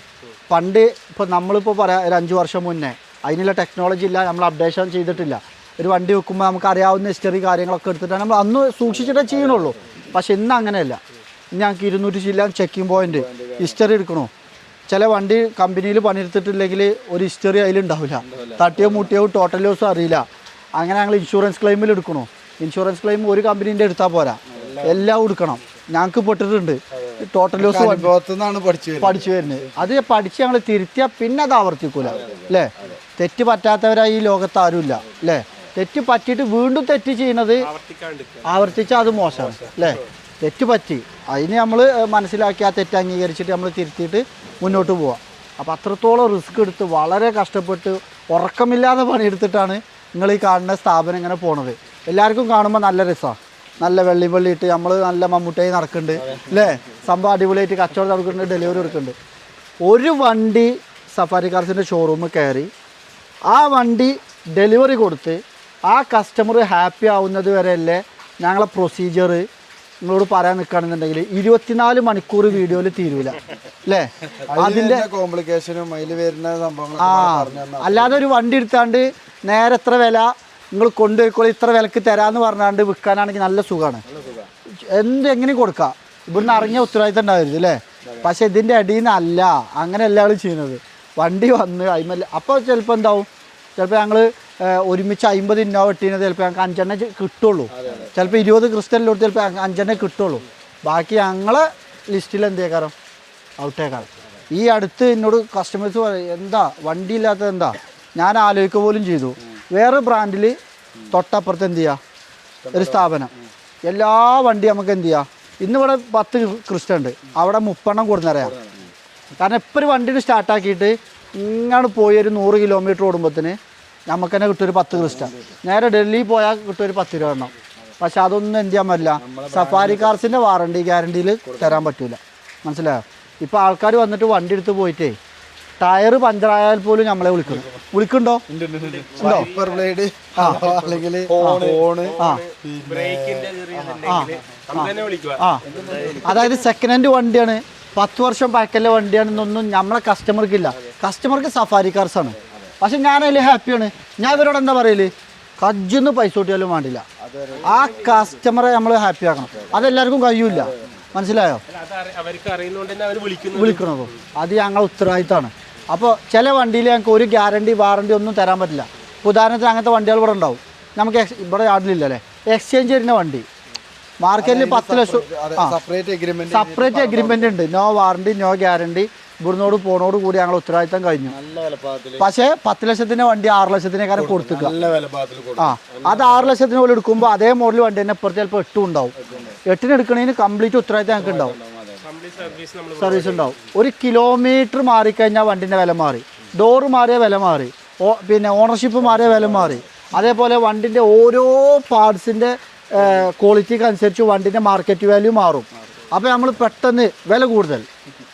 പണ്ട് ഇപ്പോൾ നമ്മളിപ്പോൾ പറയാം ഒരു 5 വർഷം മുന്നേ അതിനുള്ള ടെക്നോളജി ഇല്ല, നമ്മൾ അപ്ഡേഷൻ ചെയ്തിട്ടില്ല. ഒരു വണ്ടി വെക്കുമ്പോൾ നമുക്ക് അറിയാവുന്ന ഹിസ്റ്ററി കാര്യങ്ങളൊക്കെ എടുത്തിട്ടാണ് നമ്മൾ അന്ന് സൂക്ഷിച്ചിട്ടേ ചെയ്യണുള്ളൂ. പക്ഷെ ഇന്ന് അങ്ങനെയല്ല. ഇന്ന് ഞങ്ങൾക്ക് 200 ചില്ലാൻ ചെക്കിംഗ് പോയിൻ്റ് ഹിസ്റ്ററി എടുക്കണോ. ചില വണ്ടി കമ്പനിയിൽ പണിയെടുത്തിട്ടില്ലെങ്കിൽ ഒരു ഹിസ്റ്ററി അതിലുണ്ടാവില്ല, തട്ടിയോ മുട്ടിയോ ടോട്ടൽ ലോസും അറിയില്ല. അങ്ങനെ ഞങ്ങൾ ഇൻഷുറൻസ് ക്ലെയിമിൽ എടുക്കണോ. ഇൻഷുറൻസ് ക്ലെയിം ഒരു കമ്പനീൻ്റെ എടുത്താൽ പോരാ, എല്ലാം എടുക്കണം. ഞങ്ങൾക്ക് പെട്ടിട്ടുണ്ട് ടോട്ടൽ ലോസ് പഠിച്ചു വരുന്നത്. അത് പഠിച്ച് ഞങ്ങൾ തിരുത്തിയാൽ പിന്നെ അത് ആവർത്തിക്കൂല അല്ലേ. തെറ്റ് പറ്റാത്തവരായി ഈ ലോകത്ത് ആരുമില്ല അല്ലേ. തെറ്റ് പറ്റിയിട്ട് വീണ്ടും തെറ്റ് ചെയ്യുന്നത് ആവർത്തിച്ചാൽ അത് മോശമാണ് അല്ലേ. തെറ്റ് പറ്റി അതിന് നമ്മൾ മനസ്സിലാക്കി ആ തെറ്റ് അംഗീകരിച്ചിട്ട് നമ്മൾ തിരുത്തിയിട്ട് മുന്നോട്ട് പോവാം. അപ്പോൾ അത്രത്തോളം റിസ്ക് എടുത്ത് വളരെ കഷ്ടപ്പെട്ട് ഉറക്കമില്ലാതെ പണിയെടുത്തിട്ടാണ് നിങ്ങൾ ഈ കാണുന്ന സ്ഥാപനം ഇങ്ങനെ പോണത്. എല്ലാവർക്കും കാണുമ്പോൾ നല്ല രസമാണ്, നല്ല വെള്ളി ഇട്ട് നമ്മൾ നല്ല മമ്മൂട്ടായി നടക്കുന്നുണ്ട് അല്ലേ. സംഭവം അടിപൊളിയായിട്ട് കച്ചവടം നടക്കുന്നുണ്ട്, ഡെലിവറി എടുക്കുന്നുണ്ട്. ഒരു വണ്ടി സഫാരി കാർസിൻ്റെ ഷോറൂമിൽ കയറി ആ വണ്ടി ഡെലിവറി കൊടുത്ത് ആ കസ്റ്റമർ ഹാപ്പി ആവുന്നത് വരെയല്ലേ ഞങ്ങളെ പ്രൊസീജിയർ നിങ്ങളോട് പറയാൻ നിൽക്കുകയാണെന്നുണ്ടെങ്കിൽ 24 മണിക്കൂർ വീഡിയോയിൽ തീരൂല അല്ലേ. അതിൻ്റെ കോംപ്ലിക്കേഷനും അതിൽ വരുന്ന സംഭവങ്ങൾ അല്ലാതെ ഒരു വണ്ടി എടുത്താണ്ട് നേരെ എത്ര വില നിങ്ങൾ കൊണ്ടുപോയിക്കോളൂ ഇത്ര വിലക്ക് തരാമെന്ന് പറഞ്ഞാണ്ട് വിൽക്കാനാണെങ്കിൽ നല്ല സുഖമാണ്. എങ്ങനെയും കൊടുക്കാം, ഇവിടുന്ന് ഇറങ്ങിയ ഉത്തരവാദിത്തം ഉണ്ടാവരുത് അല്ലേ. പക്ഷെ ഇതിൻ്റെ അടിയിൽ നിന്നല്ല അങ്ങനെ എല്ലാവരും ചെയ്യുന്നത്. വണ്ടി വന്ന് അതിമല്ല അപ്പോൾ ചിലപ്പോൾ എന്താവും, ചിലപ്പോൾ ഞങ്ങൾ ഒരുമിച്ച് 50 ഇന്നോവ ഇട്ടീനത് ചിലപ്പോൾ ഞങ്ങൾക്ക് 5 കിട്ടുള്ളൂ. ചിലപ്പോൾ 20 ക്രിസ്റ്റലിലോട്ട് ചിലപ്പോൾ 5 കിട്ടുള്ളൂ. ബാക്കി ഞങ്ങളെ ലിസ്റ്റിൽ എന്തേക്കാരം ഔട്ടേക്കാരം. ഈ അടുത്ത് എന്നോട് കസ്റ്റമേഴ്സ് പറയും എന്താ വണ്ടി ഇല്ലാത്തത് എന്താ, ഞാൻ ആലോചിക്കുക പോലും ചെയ്തു. വേറെ ബ്രാൻഡിൽ തൊട്ടപ്പുറത്ത് എന്ത് ചെയ്യുക ഒരു സ്ഥാപനം, എല്ലാ വണ്ടി നമുക്ക് എന്ത് ചെയ്യുക, ഇന്നിവിടെ 10 ക്രിസ്റ്റ ഉണ്ട്, അവിടെ 30 കൊടുന്നറിയാം. കാരണം ഇപ്പോൾ ഒരു വണ്ടിന് സ്റ്റാർട്ടാക്കിയിട്ട് ഇങ്ങോട്ട് പോയി ഒരു 100 കിലോമീറ്റർ ഓടുമ്പോഴത്തേന് നമുക്ക് തന്നെ കിട്ടും ഒരു 10 ക്രിസ്റ്റ. നേരെ ഡൽഹി പോയാൽ കിട്ടും ഒരു 10 രൂപ എണ്ണം. പക്ഷെ അതൊന്നും എന്ത് ചെയ്യാൻ പറ്റില്ല, സഫാരി കാർസിൻ്റെ വാറണ്ടി ഗ്യാരണ്ടിയിൽ തരാൻ പറ്റില്ല. മനസ്സിലായോ? ഇപ്പോൾ ആൾക്കാർ വന്നിട്ട് വണ്ടി എടുത്ത് പോയിട്ടേ ടയർ പഞ്ചറായാൽ പോലും നമ്മളെ വിളിക്കുന്നുണ്ടോ? അതായത് സെക്കൻഡ് ഹാൻഡ് വണ്ടിയാണ്, 10 വർഷം പഴക്കല്ല വണ്ടിയാണെന്നൊന്നും നമ്മളെ കസ്റ്റമർക്കില്ല. കസ്റ്റമർക്ക് സഫാരി കാർസാണ്. പക്ഷെ ഞാനതിൽ ഹാപ്പിയാണ്. ഞാൻ ഇവരോട് എന്താ പറയല്, കജ്ജിന്ന് പൈസ കൂട്ടിയാലും വേണ്ടില്ല, ആ കസ്റ്റമറെ നമ്മൾ ഹാപ്പി ആക്കണം. അതെല്ലാവർക്കും കഴിയൂല. മനസ്സിലായോ? വിളിക്കണതോ അത് ഞങ്ങളെ ഉത്തരവാദിത്തമാണ്. അപ്പോൾ ചില വണ്ടിയിൽ ഞങ്ങൾക്ക് ഒരു ഗ്യാരണ്ടി വാറണ്ടി ഒന്നും തരാൻ പറ്റില്ല. ഉദാഹരണത്തിന് അങ്ങനത്തെ വണ്ടികൾ ഇവിടെ ഉണ്ടാവും, നമുക്ക് ഇവിടെ യാർഡിലില്ലല്ലേ. എക്സ്ചേഞ്ച് ചെയ്യുന്ന വണ്ടി മാർക്കറ്റിൽ 10 ലക്ഷം സെപ്പറേറ്റ് എഗ്രിമെൻ്റ് ഉണ്ട്. No warranty no guarantee. ഇവിടുന്നോട് പോണോട് കൂടി ഞങ്ങൾ ഉത്തരവാദിത്തം കഴിഞ്ഞു. പക്ഷേ 10 ലക്ഷത്തിൻ്റെ വണ്ടി 6 ലക്ഷത്തിനേക്കാളും കൊടുത്തുക. അത് 6 ലക്ഷത്തിന് പോലെ എടുക്കുമ്പോൾ അതേ മോഡൽ വണ്ടി തന്നെ ഇപ്പുറത്ത് ചിലപ്പോൾ 8 ഉണ്ടാവും. 8 എടുക്കണതിന് കംപ്ലീറ്റ് ഉത്തരവാദിത്തം ഞങ്ങൾക്ക് ഉണ്ടാവും, സർവീസ് ഉണ്ടാവും. 1 കിലോമീറ്റർ മാറിക്കഴിഞ്ഞാൽ വണ്ടിൻ്റെ വില മാറി, ഡോറ് മാറിയ വില മാറി, പിന്നെ ഓണർഷിപ്പ് മാറിയ വില മാറി. അതേപോലെ വണ്ടിൻ്റെ ഓരോ പാർട്സിൻ്റെ ക്വാളിറ്റിക്ക് അനുസരിച്ച് വണ്ടിൻ്റെ മാർക്കറ്റ് വാല്യൂ മാറും. അപ്പോൾ നമ്മൾ പെട്ടെന്ന് വില കൂടുതൽ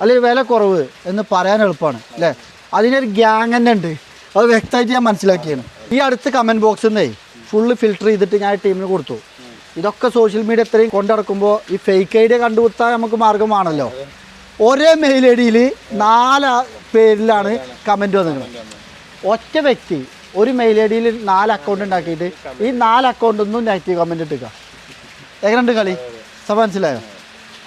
അല്ലെങ്കിൽ വില കുറവ് എന്ന് പറയാൻ എളുപ്പമാണ് അല്ലേ. അതിനൊരു ഗ്യാങ് തന്നെ ഉണ്ട്, അത് വ്യക്തമായിട്ട് ഞാൻ മനസ്സിലാക്കിയാണ്. ഈ അടുത്ത് കമൻറ്റ് ബോക്സിൽ നിന്നേ ഫുള്ള് ഫിൽറ്റർ ചെയ്തിട്ട് ഞാൻ ടീമിന് കൊടുത്തു. ഇതൊക്കെ സോഷ്യൽ മീഡിയ ഇത്രയും കൊണ്ടിടക്കുമ്പോൾ ഈ ഫേക്ക് ഐഡിയ കണ്ടുപിടുത്താൻ നമുക്ക് മാർഗമാണല്ലോ. ഒരേ മെയിൽ ഐ ഡിയിൽ 4 പേരിലാണ് കമൻറ്റ് വന്നിരുന്നത്. ഒറ്റ വ്യക്തി ഒരു മെയിൽ ഐ ഡിയിൽ 4 അക്കൗണ്ട് ഉണ്ടാക്കിയിട്ട് ഈ 4 അക്കൗണ്ടൊന്നും നെഗറ്റീവ് കമൻറ്റ് ഇട്ടുക. എങ്ങനെയുണ്ട് കളി? സഭ മനസ്സിലായോ?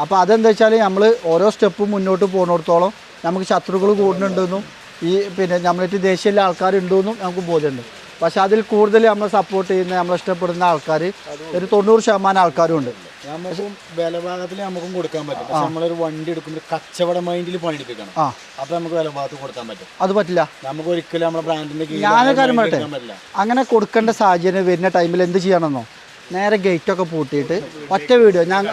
അപ്പോൾ അതെന്താ വെച്ചാൽ നമ്മൾ ഓരോ സ്റ്റെപ്പും മുന്നോട്ട് പോകുന്നിടത്തോളം നമുക്ക് ശത്രുക്കൾ കൂടുന്നുണ്ടെന്നും ഈ പിന്നെ നമ്മളായിട്ട് ദേഷ്യമുള്ള ആൾക്കാരുണ്ടെന്നും നമുക്ക് ബോധ്യമുണ്ട്. പക്ഷെ അതിൽ കൂടുതൽ നമ്മൾ സപ്പോർട്ട് ചെയ്യുന്ന നമ്മൾ ഇഷ്ടപ്പെടുന്ന ആൾക്കാർ ഒരു 90% ആൾക്കാരും ഉണ്ട്. നമുക്കും വിലഭാഗത്തിൽ നമുക്കും കൊടുക്കാൻ പറ്റും. പക്ഷെ നമ്മളൊരു വണ്ടി എടുക്കുമ്പോൾ കച്ചവട മൈൻഡിൽ പണിയെടുക്കണം. അപ്പൊ നമുക്ക് വിലഭാഗത്ത് കൊടുക്കാൻ പറ്റും. അത് പറ്റില്ല. നമുക്ക് ഒരിക്കലും നമ്മുടെ ബ്രാൻഡിന്റെ ഞാൻ കാര്യം പറയട്ടെ, അങ്ങനെ കൊടുക്കേണ്ട സാഹചര്യം വരുന്ന ടൈമിൽ എന്ത് ചെയ്യണമെന്നോ, നേരെ ഗേറ്റൊക്കെ പൂട്ടിയിട്ട് ഒറ്റ വീഡിയോ ഞാൻ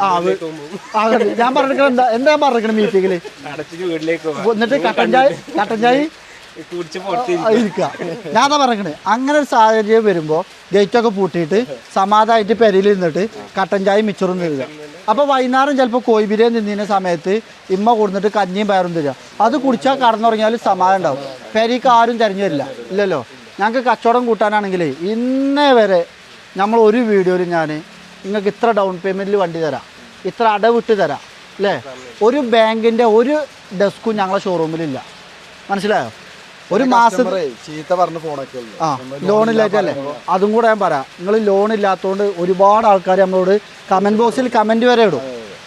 പറഞ്ഞിരിക്കണം. എന്താ പറഞ്ഞിരിക്കണം മീറ്റിങ്ങിൽ എന്നിട്ട് കട്ടൻ ചായ ഇരിക്കുക. ഞാൻ അതാ പറഞ്ഞത്. അങ്ങനെ ഒരു സാഹചര്യം വരുമ്പോൾ ഗേറ്റൊക്കെ പൂട്ടിയിട്ട് സമാധാനമായിട്ട് പെരയിൽ നിന്നിട്ട് കട്ടൻ ചായ മിച്ചറും തരിക. അപ്പോൾ വൈകുന്നേരം ചിലപ്പോൾ കോഴി ബിരിയാണി തിന്നുന്ന സമയത്ത് ഇമ്മ കൊടുത്തിട്ട് കഞ്ഞിയും പയറും തരിക. അത് കുടിച്ചാൽ കടന്നുറങ്ങിയാൽ സമാധാനം ഉണ്ടാവും. പെരയ്ക്ക് ആരും തിരഞ്ഞു തരില്ല. ഇല്ലല്ലോ. ഞങ്ങൾക്ക് കച്ചവടം കൂട്ടാനാണെങ്കിൽ ഇന്നേ വരെ നമ്മൾ ഒരു വീഡിയോയിൽ ഞാൻ നിങ്ങൾക്ക് ഇത്ര ഡൗൺ പേയ്മെൻറ്റിൽ വണ്ടി തരാം, ഇത്ര അടവിട്ട് തരാം അല്ലേ, ഒരു ബാങ്കിൻ്റെ ഒരു ഡെസ്കും ഞങ്ങളെ ഷോറൂമിലില്ല. മനസ്സിലായോ? ഒരു മാസം ചീത്ത പറഞ്ഞ ഫോണൊക്കെ ലോണില്ലായിട്ടല്ലേ. അതും കൂടെ ഞാൻ പറയാം. നിങ്ങൾ ലോണില്ലാത്തതുകൊണ്ട് ഒരുപാട് ആൾക്കാർ നമ്മളോട് കമൻറ്റ് ബോക്സിൽ കമൻറ്റ് വരെ ഇടും.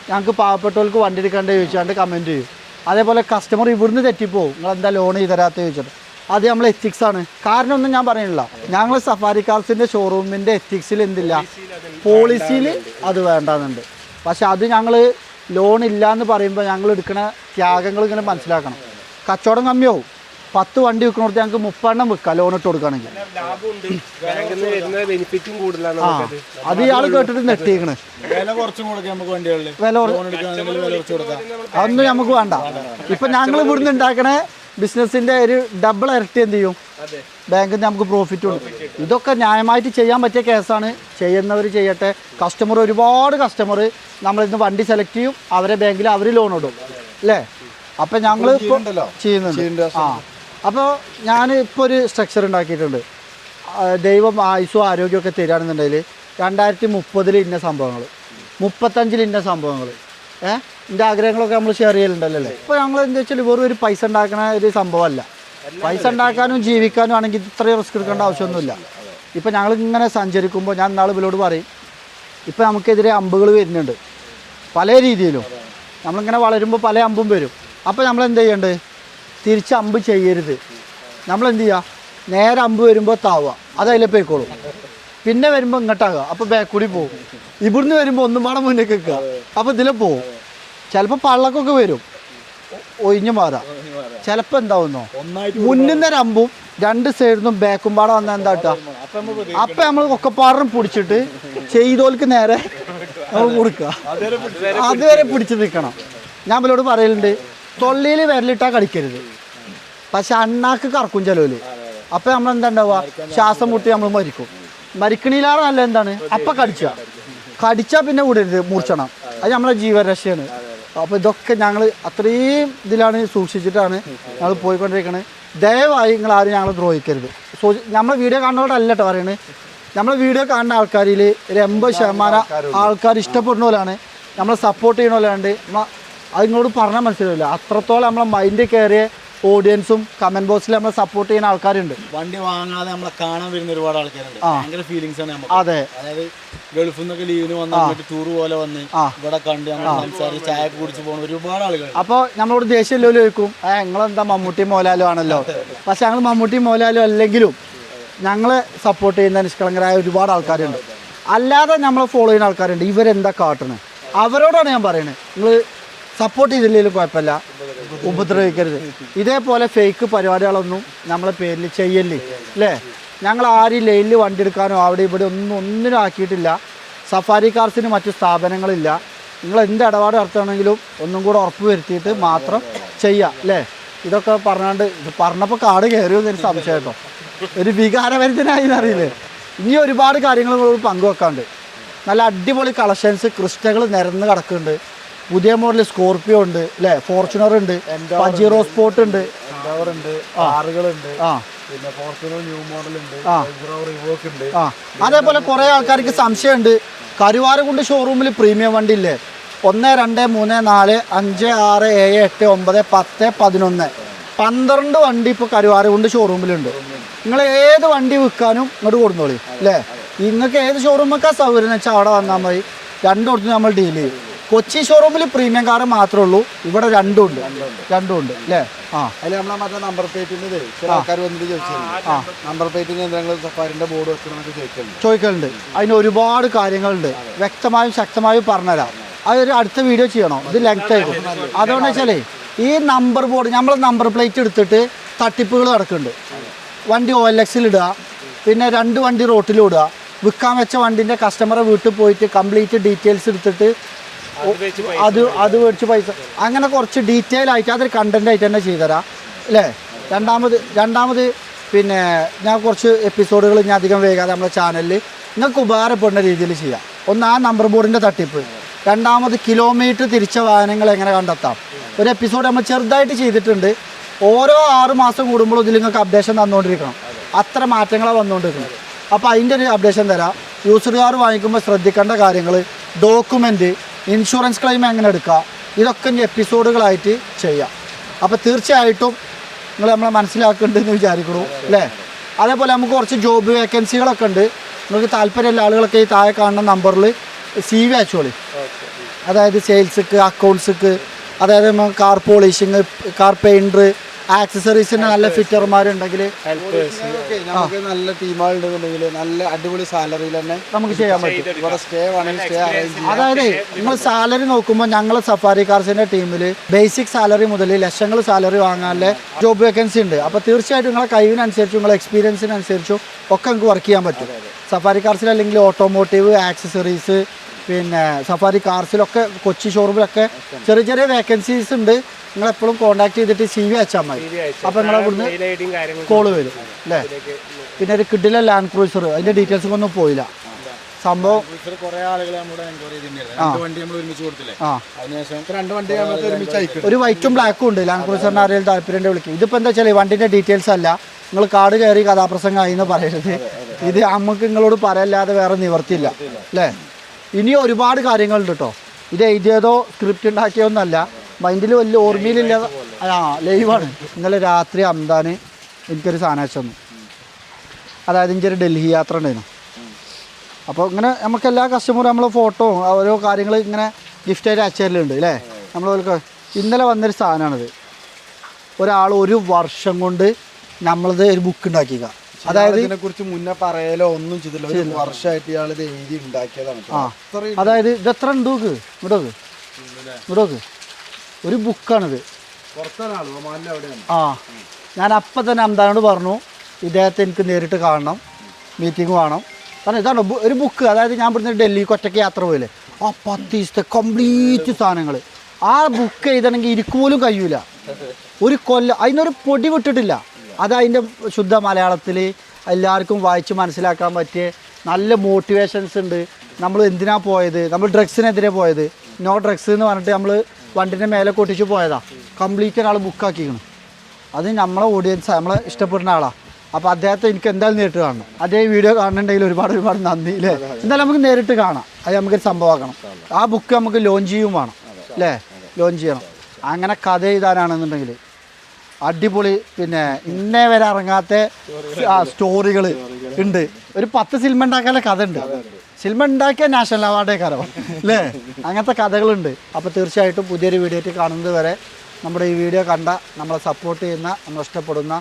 ഞങ്ങൾക്ക് പാവപ്പെട്ടവർക്ക് വണ്ടി എടുക്കേണ്ടത് ചോദിച്ചാണ്ട് കമൻറ്റ് ചെയ്യും. അതേപോലെ കസ്റ്റമർ ഇവിടുന്ന് തെറ്റിപ്പോവും, നിങ്ങളെന്താ ലോൺ ചെയ്ത് തരാത്ത ചോദിച്ചിട്ട്. അത് നമ്മൾ എത്തിക്സാണ്. കാരണം ഒന്നും ഞാൻ പറയുന്നില്ല. ഞങ്ങൾ സഫാരി കാർസിൻ്റെ ഷോറൂമിൻ്റെ എത്തിക്സിൽ എന്തില്ല, പോളിസിയിൽ അത് വേണ്ടാന്നുണ്ട്. പക്ഷെ അത് ഞങ്ങൾ ലോൺ ഇല്ല എന്ന് പറയുമ്പോൾ ഞങ്ങൾ എടുക്കുന്ന ത്യാഗങ്ങൾ ഇങ്ങനെ മനസ്സിലാക്കണം. കച്ചവടം കമ്മിയാവും. 10 വണ്ടി വിൽക്കുന്നിടത്ത് ഞങ്ങൾക്ക് 30 എണ്ണം വിൽക്കാം ലോൺ ഇട്ട് കൊടുക്കുകയാണെങ്കിൽ. അത് ഇയാൾ കേട്ടിട്ട് നെട്ടിക്കണ്. അതൊന്നും നമുക്ക് വേണ്ട. ഇപ്പം ഞങ്ങൾ ഇവിടുന്ന് ഉണ്ടാക്കണ ബിസിനസ്സിൻ്റെ ഒരു ഡബിൾ ഇരട്ടി എന്ത് ചെയ്യും, ബാങ്കിൽ നമുക്ക് പ്രോഫിറ്റ് ഉണ്ട്. ഇതൊക്കെ ന്യായമായിട്ട് ചെയ്യാൻ പറ്റിയ കേസാണ്. ചെയ്യുന്നവർ ചെയ്യട്ടെ. ഒരുപാട് കസ്റ്റമർ നമ്മളിന്ന് വണ്ടി സെലക്ട് ചെയ്യും, അവരെ ബാങ്കിൽ അവർ ലോൺ ഇടും അല്ലേ. അപ്പം ഞങ്ങൾ ചെയ്യുന്നുണ്ട്. അപ്പോൾ ഞാൻ ഇപ്പോൾ ഒരു സ്ട്രക്ചർ ഉണ്ടാക്കിയിട്ടുണ്ട്. ദൈവം ആയുസ്സും ആരോഗ്യമൊക്കെ തരികയാണെന്നുണ്ടെങ്കിൽ 2030 ഇന്ന സംഭവങ്ങൾ, 35 ഇന്ന സംഭവങ്ങൾ, എൻ്റെ ആഗ്രഹങ്ങളൊക്കെ നമ്മൾ ഷെയർ ചെയ്യലുണ്ടല്ലോ അല്ലേ. ഇപ്പോൾ ഞങ്ങൾ എന്താ വെച്ചാൽ വെറും ഒരു പൈസ ഉണ്ടാക്കുന്ന ഒരു സംഭവമല്ല. പൈസ ഉണ്ടാക്കാനും ജീവിക്കാനും ആണെങ്കിൽ ഇത്രയും റിസ്ക് എടുക്കേണ്ട ആവശ്യമൊന്നുമില്ല. ഇപ്പം ഞങ്ങൾ ഇങ്ങനെ സഞ്ചരിക്കുമ്പോൾ ഞാൻ നാളെ ഇവരോട് പറയും, ഇപ്പം നമുക്കെതിരെ അമ്പുകൾ വരുന്നുണ്ട് പല രീതിയിലും. നമ്മളിങ്ങനെ വളരുമ്പോൾ പല അമ്പും വരും. അപ്പോൾ നമ്മൾ എന്ത് ചെയ്യേണ്ടത്, തിരിച്ച് അമ്പ് ചെയ്യരുത്. നമ്മളെന്ത് ചെയ്യുക, നേരെ അമ്പ് വരുമ്പോൾ താവുക, അത് അതിലെ പോയിക്കോളും. പിന്നെ വരുമ്പോൾ ഇങ്ങോട്ടാകുക അപ്പോൾ ബാക്ക് കൂടി പോകും. ഇവിടുന്ന് വരുമ്പോൾ ഒന്നും പാടെ മുന്നേക്ക് വെക്കുക അപ്പോൾ ഇതിലെ പോകും. ചിലപ്പോൾ പള്ളക്കൊക്കെ വരും, ഒഴിഞ്ഞു മാറാം. ചിലപ്പോൾ എന്താവുന്നോ മുന്നിന്ന് രമ്പും രണ്ട് സൈഡിൽ നിന്നും ബാക്കും പാടെ വന്നാൽ എന്താ കിട്ടുക? അപ്പം നമ്മൾ ഒക്കെപ്പാടും പിടിച്ചിട്ട് ചെയ്തോൽക്ക് നേരെ നമ്മൾ കൊടുക്കുക. അതുവരെ പിടിച്ച് നിൽക്കണം. ഞാൻ ഇവരോട് പറയലുണ്ട്, തൊള്ളിയിൽ വിരലിട്ടാൽ കടിക്കരുത്, പക്ഷെ അണ്ണാക്ക് കറക്കും ചിലവില്. അപ്പം നമ്മൾ എന്താ ഉണ്ടാവുക? ശ്വാസം മുട്ടി നമ്മൾ മരിക്കും. മരിക്കണില്ലാതെ നല്ല എന്താണ് അപ്പം കടിച്ചാൽ പിന്നെ വിടരുത്, മൂർച്ചണം. അത് നമ്മളെ ജീവരക്ഷയാണ്. അപ്പോൾ ഇതൊക്കെ ഞങ്ങൾ അത്രയും ഇതിലാണ് സൂക്ഷിച്ചിട്ടാണ് ഞങ്ങൾ പോയിക്കൊണ്ടിരിക്കുന്നത്. ദയവായി നിങ്ങൾ ആരും ഞങ്ങൾ ദ്രോഹിക്കരുത്. നമ്മളെ വീഡിയോ കാണുന്നവരല്ല കേട്ടോ പറയുന്നത്. നമ്മളെ വീഡിയോ കാണുന്ന ആൾക്കാരിൽ ഒരു 80% ആൾക്കാർ ഇഷ്ടപ്പെടുന്ന പോലെയാണ്, നമ്മളെ സപ്പോർട്ട് ചെയ്യണ പോലെയാണ്. അത് നിങ്ങളോട് പറഞ്ഞാൽ മനസ്സിലാവില്ല. അത്രത്തോളം നമ്മളെ മൈൻഡിൽ കയറിയ ഓഡിയൻസും കമന്റ് ബോക്സിൽ നമ്മളെ സപ്പോർട്ട് ചെയ്യുന്ന ആൾക്കാരുണ്ട്. വണ്ടി വാങ്ങാതെ നമ്മളെ കാണാൻ വരുന്ന ഒരുപാട് ആൾക്കാരുണ്ട്. ഭയങ്കര ഫീലിങ്സ് ആണ്. അതെ, അതായത് ഗൾഫിൽ നിന്നൊക്കെ ലീവിന് വന്നിട്ട് ടൂർ പോലെ വന്ന് ഇവിടെ കണ്ട് സംസാരിച്ച് ചായ കുടിച്ച് പോകുന്ന ഒരുപാട് ആളുകൾ. അപ്പോൾ നമ്മളോട് ദേഷ്യമില്ലോ ചോദിക്കും, നിങ്ങളെന്താ മമ്മൂട്ടി മോഹൻലാലും ആണല്ലോ. പക്ഷെ ഞങ്ങൾ മമ്മൂട്ടി മോഹൻലാലും അല്ലെങ്കിലും ഞങ്ങളെ സപ്പോർട്ട് ചെയ്യുന്ന നിഷ്കളങ്കരായ ഒരുപാട് ആൾക്കാരുണ്ട്. അല്ലാതെ നമ്മളെ ഫോളോ ചെയ്യുന്ന ആൾക്കാരുണ്ട്. ഇവരെന്താ കാട്ടണത് അവരോടാണ് ഞാൻ പറയുന്നത്. നിങ്ങൾ സപ്പോർട്ട് ചെയ്തില്ലെങ്കിലും കുഴപ്പമില്ല, ഉപദ്രവിക്കരുത്. ഇതേപോലെ ഫേക്ക് പരിപാടികളൊന്നും നമ്മളെ പേരിൽ ചെയ്യല്ലേ അല്ലേ. ഞങ്ങൾ ആരും ലൈനിൽ വണ്ടി എടുക്കാനോ അവിടെ ഇവിടെ ഒന്നിനും ആക്കിയിട്ടില്ല. സഫാരി കാർസിന് മറ്റു സ്ഥാപനങ്ങളില്ല. നിങ്ങൾ എന്ത് ഇടപാട് നടത്തുകയാണെങ്കിലും ഒന്നും കൂടെ ഉറപ്പ് വരുത്തിയിട്ട് മാത്രം ചെയ്യുക അല്ലേ. ഇതൊക്കെ പറഞ്ഞാണ്ട് ഇത് പറഞ്ഞപ്പോൾ കാട് കയറിയോ എന്ന് സംശയം കേട്ടോ. ഒരു വികാരഭരിതനായി എന്നറിയില്ലേ. ഇനി ഒരുപാട് കാര്യങ്ങൾ നിങ്ങളോട് പങ്കുവെക്കാണ്ട്. നല്ല അടിപൊളി കളക്ഷൻസ് ക്രിസ്റ്റകൾ നിരന്ന് കിടക്കുന്നുണ്ട്. പുതിയ മോഡൽ സ്കോർപ്പിയോ ഉണ്ട് അല്ലേ, ഫോർച്യൂണർ ഉണ്ട്, പജീറോ സ്പോർട്ട് ഉണ്ട്, കാറുകളുണ്ട്, പിന്നെ ഫോർച്യൂണർ ന്യൂ മോഡൽ ഉണ്ട്, റിവോക്ക് ഉണ്ട്. അതേപോലെ കുറേ ആൾക്കാർക്ക് സംശയമുണ്ട്, കരുവാരക്കുണ്ട് ഷോറൂമിൽ പ്രീമിയം വണ്ടി ഇല്ലേ? 1, 2, 3, 4, 5, 6, 7, 8, 9, 10, 11, 12 വണ്ടി ഇപ്പോൾ കരുവാരക്കുണ്ട് ഷോറൂമിലുണ്ട്. നിങ്ങൾ ഏത് വണ്ടി വിൽക്കാനും ഇങ്ങോട്ട് കൊടുത്തോളി അല്ലേ. നിങ്ങൾക്ക് ഏത് ഷോറൂമൊക്കെ സൗകര്യം എന്ന് വെച്ചാൽ അവിടെ വന്നാൽ മതി. രണ്ടിടത്തും നമ്മൾ ഡീൽ ചെയ്യും. കൊച്ചി ഷോറൂമിൽ പ്രീമിയം കാർ മാത്രമേ ഉള്ളൂ, ഇവിടെ രണ്ടും ഉണ്ട് അല്ലേ. അതിൽ നമ്മളെ മറ്റേ നമ്പർ പ്ലേറ്റിൻ്റെ ചില ആൾക്കാർ വന്നിട്ട് ചോദിച്ചിട്ടുണ്ട്, നമ്പർ പ്ലേറ്റിന് എന്തെങ്കിലും സഫാരിൻ്റെ ബോർഡ് വെക്കണമെന്നൊക്കെ ചോദിക്കലുണ്ട്. അതിന് ഒരുപാട് കാര്യങ്ങളുണ്ട്, വ്യക്തമായും ശക്തമായും പറഞ്ഞുതരാം. അതൊരു അടുത്ത വീഡിയോ ചെയ്യണോ? ഇത് ലെങ്ത് ആയിരിക്കും. അതുകൊണ്ട് വെച്ചാലേ ഈ നമ്പർ ബോർഡ് നമ്മൾ നമ്പർ പ്ലേറ്റ് എടുത്തിട്ട് തട്ടിപ്പുകൾ നടക്കുന്നുണ്ട്. വണ്ടി OLX ഇടുക, പിന്നെ 2 വണ്ടി റോട്ടിലിടുക, വിൽക്കാൻ വെച്ച വണ്ടിൻ്റെ കസ്റ്റമറെ വീട്ടിൽ പോയിട്ട് കംപ്ലീറ്റ് ഡീറ്റെയിൽസ് എടുത്തിട്ട് അത് മേടിച്ച് പൈസ, അങ്ങനെ കുറച്ച് ഡീറ്റെയിൽ ആയിട്ട് അതൊരു കണ്ടന്റ് ആയിട്ട് തന്നെ ചെയ്തുതരാം അല്ലേ. രണ്ടാമത് പിന്നെ ഞാൻ കുറച്ച് എപ്പിസോഡുകൾ ഞാൻ അധികം വൈകാതെ നമ്മുടെ ചാനലിൽ നിങ്ങൾക്ക് ഉപകാരപ്പെടുന്ന രീതിയിൽ ചെയ്യാം. ഒന്ന് ആ നമ്പർ ബോർഡിൻ്റെ തട്ടിപ്പ്, രണ്ടാമത് കിലോമീറ്റർ തിരിച്ച വാഹനങ്ങൾ എങ്ങനെ കണ്ടെത്താം. ഒരു എപ്പിസോഡ് നമ്മൾ ചെറുതായിട്ട് ചെയ്തിട്ടുണ്ട്. ഓരോ 6 മാസം കൂടുമ്പോഴും ഇതിൽ നിങ്ങൾക്ക് അപ്ഡേഷൻ തന്നുകൊണ്ടിരിക്കണം. അത്ര മാറ്റങ്ങളാണ് വന്നുകൊണ്ടിരിക്കുന്നത്. അപ്പോൾ അതിൻ്റെ ഒരു അപ്ഡേഷൻ തരാം. യൂസർ കാർ വാങ്ങിക്കുമ്പോൾ ശ്രദ്ധിക്കേണ്ട കാര്യങ്ങൾ, ഡോക്യുമെൻറ്റ്, ഇൻഷുറൻസ് ക്ലെയിം എങ്ങനെ എടുക്കുക, ഇതൊക്കെ ഇനി എപ്പിസോഡുകളായിട്ട് ചെയ്യാം. അപ്പോൾ തീർച്ചയായിട്ടും നിങ്ങൾ നമ്മളെ മനസ്സിലാക്കുന്നുണ്ടെന്ന് വിചാരിക്കണു അല്ലേ. അതേപോലെ നമുക്ക് കുറച്ച് ജോബ് വേക്കൻസികളൊക്കെ ഉണ്ട്. നിങ്ങൾക്ക് താല്പര്യമുള്ള ആളുകളൊക്കെ ഈ താഴെ കാണുന്ന നമ്പറിൽ CV അയച്ചോളി. അതായത് സെയിൽസ്ക്ക്, അക്കൗണ്ട്സ്ക്ക്, അതായത് കാർ പോളിഷിങ്, കാർ പെയിൻറ്റർ, ആക്സസറീസിന് നല്ല ഫിറ്റർമാരുണ്ടെങ്കിൽ, നമുക്ക് നല്ല ടീമുകളുണ്ടെന്നുണ്ടെങ്കിൽ നല്ല അടിപൊളി സാലറിയിൽ തന്നെ നമുക്ക് ചെയ്യാൻ പറ്റും. ഇവിടെ സ്റ്റേ വേണമെങ്കിൽ സ്റ്റേ അറേഞ്ച് ചെയ്യാം. അതായത് നിങ്ങൾ സാലറി നോക്കുമ്പോൾ ഞങ്ങൾ സഫാരി കാർസിൻ്റെ ടീമിൽ ബേസിക് സാലറി മുതൽ ലക്ഷങ്ങൾ സാലറി വാങ്ങാനുള്ള ജോബ് വേക്കൻസി ഉണ്ട്. അപ്പോൾ തീർച്ചയായിട്ടും നിങ്ങളെ കഴിവിനനുസരിച്ചും നിങ്ങളെ എക്സ്പീരിയൻസിനനുസരിച്ചും ഒക്കെ നിങ്ങൾക്ക് വർക്ക് ചെയ്യാൻ പറ്റും. സഫാരി കാർസിൽ അല്ലെങ്കിൽ ഓട്ടോമോട്ടീവ്, ആക്സസറീസ്, പിന്നെ സഫാരി കാർസിലൊക്കെ കൊച്ചി ഷോറൂമിലൊക്കെ ചെറിയ ചെറിയ വേക്കൻസീസ് ഉണ്ട്. നിങ്ങളെപ്പോഴും കോൺടാക്ട് ചെയ്തിട്ട് CV അയച്ചാൽ മതി. അപ്പോൾ നിങ്ങളെ ഇവിടുന്ന് കോള് വരും അല്ലേ. പിന്നെ ഒരു കിഡിലെ ലാൻഡ് ക്രൂസർ, അതിൻ്റെ ഡീറ്റെയിൽസ് ഒന്നും പോയില്ല. സംഭവം കുറേ ആളുകൾ നമ്മുടെ എൻക്വയറി ചെയ്തിട്ടുണ്ടായിരുന്നു. വണ്ടി നമ്മൾ ഒരുമിച്ച് കൊടുത്തില്ലേ, അതിനുശേഷം 2 വണ്ടി നമ്മൾ ഒരുമിച്ച് അയക്കും. ഒരു വൈറ്റും ബ്ലാക്കും ഉണ്ട്. ലാൻഡ് ക്രൂസറിന് ആരെങ്കിലും താല്പര്യം വിളിക്കും. ഇതിപ്പോൾ എന്താ വെച്ചാൽ വണ്ടിൻ്റെ ഡീറ്റെയിൽസ് അല്ല, നിങ്ങൾ കാട് കയറി കഥാപ്രസംഗമായി എന്ന് പറയരുത്. ഇത് നമുക്ക് നിങ്ങളോട് പറയല്ലാതെ വേറെ നിവർത്തിയില്ല അല്ലേ. ഇനി ഒരുപാട് കാര്യങ്ങളുണ്ട് കേട്ടോ. ഇത് എഴുതിയതോ സ്ക്രിപ്റ്റ് ഉണ്ടാക്കിയതൊന്നല്ല, മൈൻഡിൽ വലിയ ഓർമ്മയിലില്ല. ലൈവാണ്. ഇന്നലെ രാത്രി അംദാന് എനിക്കൊരു സാധനം അയച്ചു തന്നു. അതായത് എനിക്കൊരു ഡൽഹി യാത്ര ഉണ്ടായിരുന്നു. അപ്പോൾ ഇങ്ങനെ നമുക്ക് എല്ലാ കസ്റ്റമറും നമ്മൾ ഫോട്ടോ ഓരോ കാര്യങ്ങൾ ഇങ്ങനെ ഗിഫ്റ്റായിട്ട് അയച്ചു തരലുണ്ട് അല്ലേ. നമ്മൾ ഇന്നലെ വന്നൊരു സാധനമാണിത്. ഒരാൾ 1 വർഷം കൊണ്ട് നമ്മളത് ഒരു ബുക്ക് ഉണ്ടാക്കിക്കുക. അതായത് ഇതിനെക്കുറിച്ച് മുന്നേ പറയലോ ഒന്നും ചെയ്തില്ല, ഒരു വർഷമായിട്ട് ഇയാൾ ഇത് എഴുതി ഉണ്ടാക്കിയതാണ്. അതായത് ഇതെത്ര ഉണ്ട് നോക്ക്, ഇവിടോക്ക് ഒരു ബുക്കാണിത്. ഞാൻ അപ്പം തന്നെ അംദാനോട് പറഞ്ഞു ഇദ്ദേഹത്തെ എനിക്ക് നേരിട്ട് കാണണം, മീറ്റിംഗ് വേണം. കാരണം ഇതാണ് ഒരു ബുക്ക്. അതായത് ഞാൻ ഇവിടുന്ന് ഡൽഹിക്ക് ഒറ്റയ്ക്ക് യാത്ര പോയില്ലേ, ആ 10 ദിവസത്തെ കംപ്ലീറ്റ് സാധനങ്ങൾ ആ ബുക്ക് എഴുതണമെങ്കിൽ ഇരിക്കുപോലും കഴിയൂല. ഒരു കൊല്ലം അതിനൊരു പൊടി വിട്ടിട്ടില്ല. അത് അതിൻ്റെ ശുദ്ധ മലയാളത്തിൽ എല്ലാവർക്കും വായിച്ച് മനസ്സിലാക്കാൻ പറ്റിയ നല്ല മോട്ടിവേഷൻസ് ഉണ്ട്. നമ്മൾ എന്തിനാണ് പോയത്, നമ്മൾ ഡ്രഗ്സിനെതിരെ പോയത്, നോ ഡ്രഗ്സ് എന്ന് പറഞ്ഞിട്ട് നമ്മൾ വണ്ടിൻ്റെ മേലെ കൊട്ടിച്ച് പോയതാണ്. കംപ്ലീറ്റ് ഒരാൾ ബുക്കാക്കിക്കണം. അത് നമ്മളെ ഓഡിയൻസ്, നമ്മളെ ഇഷ്ടപ്പെടുന്ന ആളാണ്. അപ്പോൾ അദ്ദേഹത്തെ എനിക്ക് എന്തായാലും നേരിട്ട് കാണണം. അതേ വീഡിയോ കാണുന്നുണ്ടെങ്കിൽ ഒരുപാട് നന്ദി അല്ലേ. എന്തായാലും നമുക്ക് നേരിട്ട് കാണാം, അത് നമുക്കൊരു സംഭവമാക്കണം. ആ ബുക്ക് നമുക്ക് ലോഞ്ച് ചെയ്യും വേണം അല്ലേ, ലോഞ്ച് ചെയ്യണം. അങ്ങനെ കഥ എഴുതാനാണെന്നുണ്ടെങ്കിൽ അടിപൊളി. പിന്നെ ഇന്നേ വരെ ഇറങ്ങാത്ത സ്റ്റോറികൾ ഉണ്ട്. ഒരു 10 സിനിമ ഉണ്ടാക്കാനുള്ള കഥ ഉണ്ട്. സിനിമ ഉണ്ടാക്കിയ നാഷണൽ അവാർഡേക്കാരോ അല്ലേ, അങ്ങനത്തെ കഥകളുണ്ട്. അപ്പോൾ തീർച്ചയായിട്ടും പുതിയൊരു വീഡിയോ ആയിട്ട് കാണുന്നത് വരെ നമ്മുടെ ഈ വീഡിയോ കണ്ട, നമ്മളെ സപ്പോർട്ട് ചെയ്യുന്ന, നമ്മൾ ഇഷ്ടപ്പെടുന്ന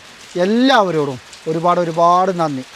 എല്ലാവരോടും ഒരുപാട് നന്ദി.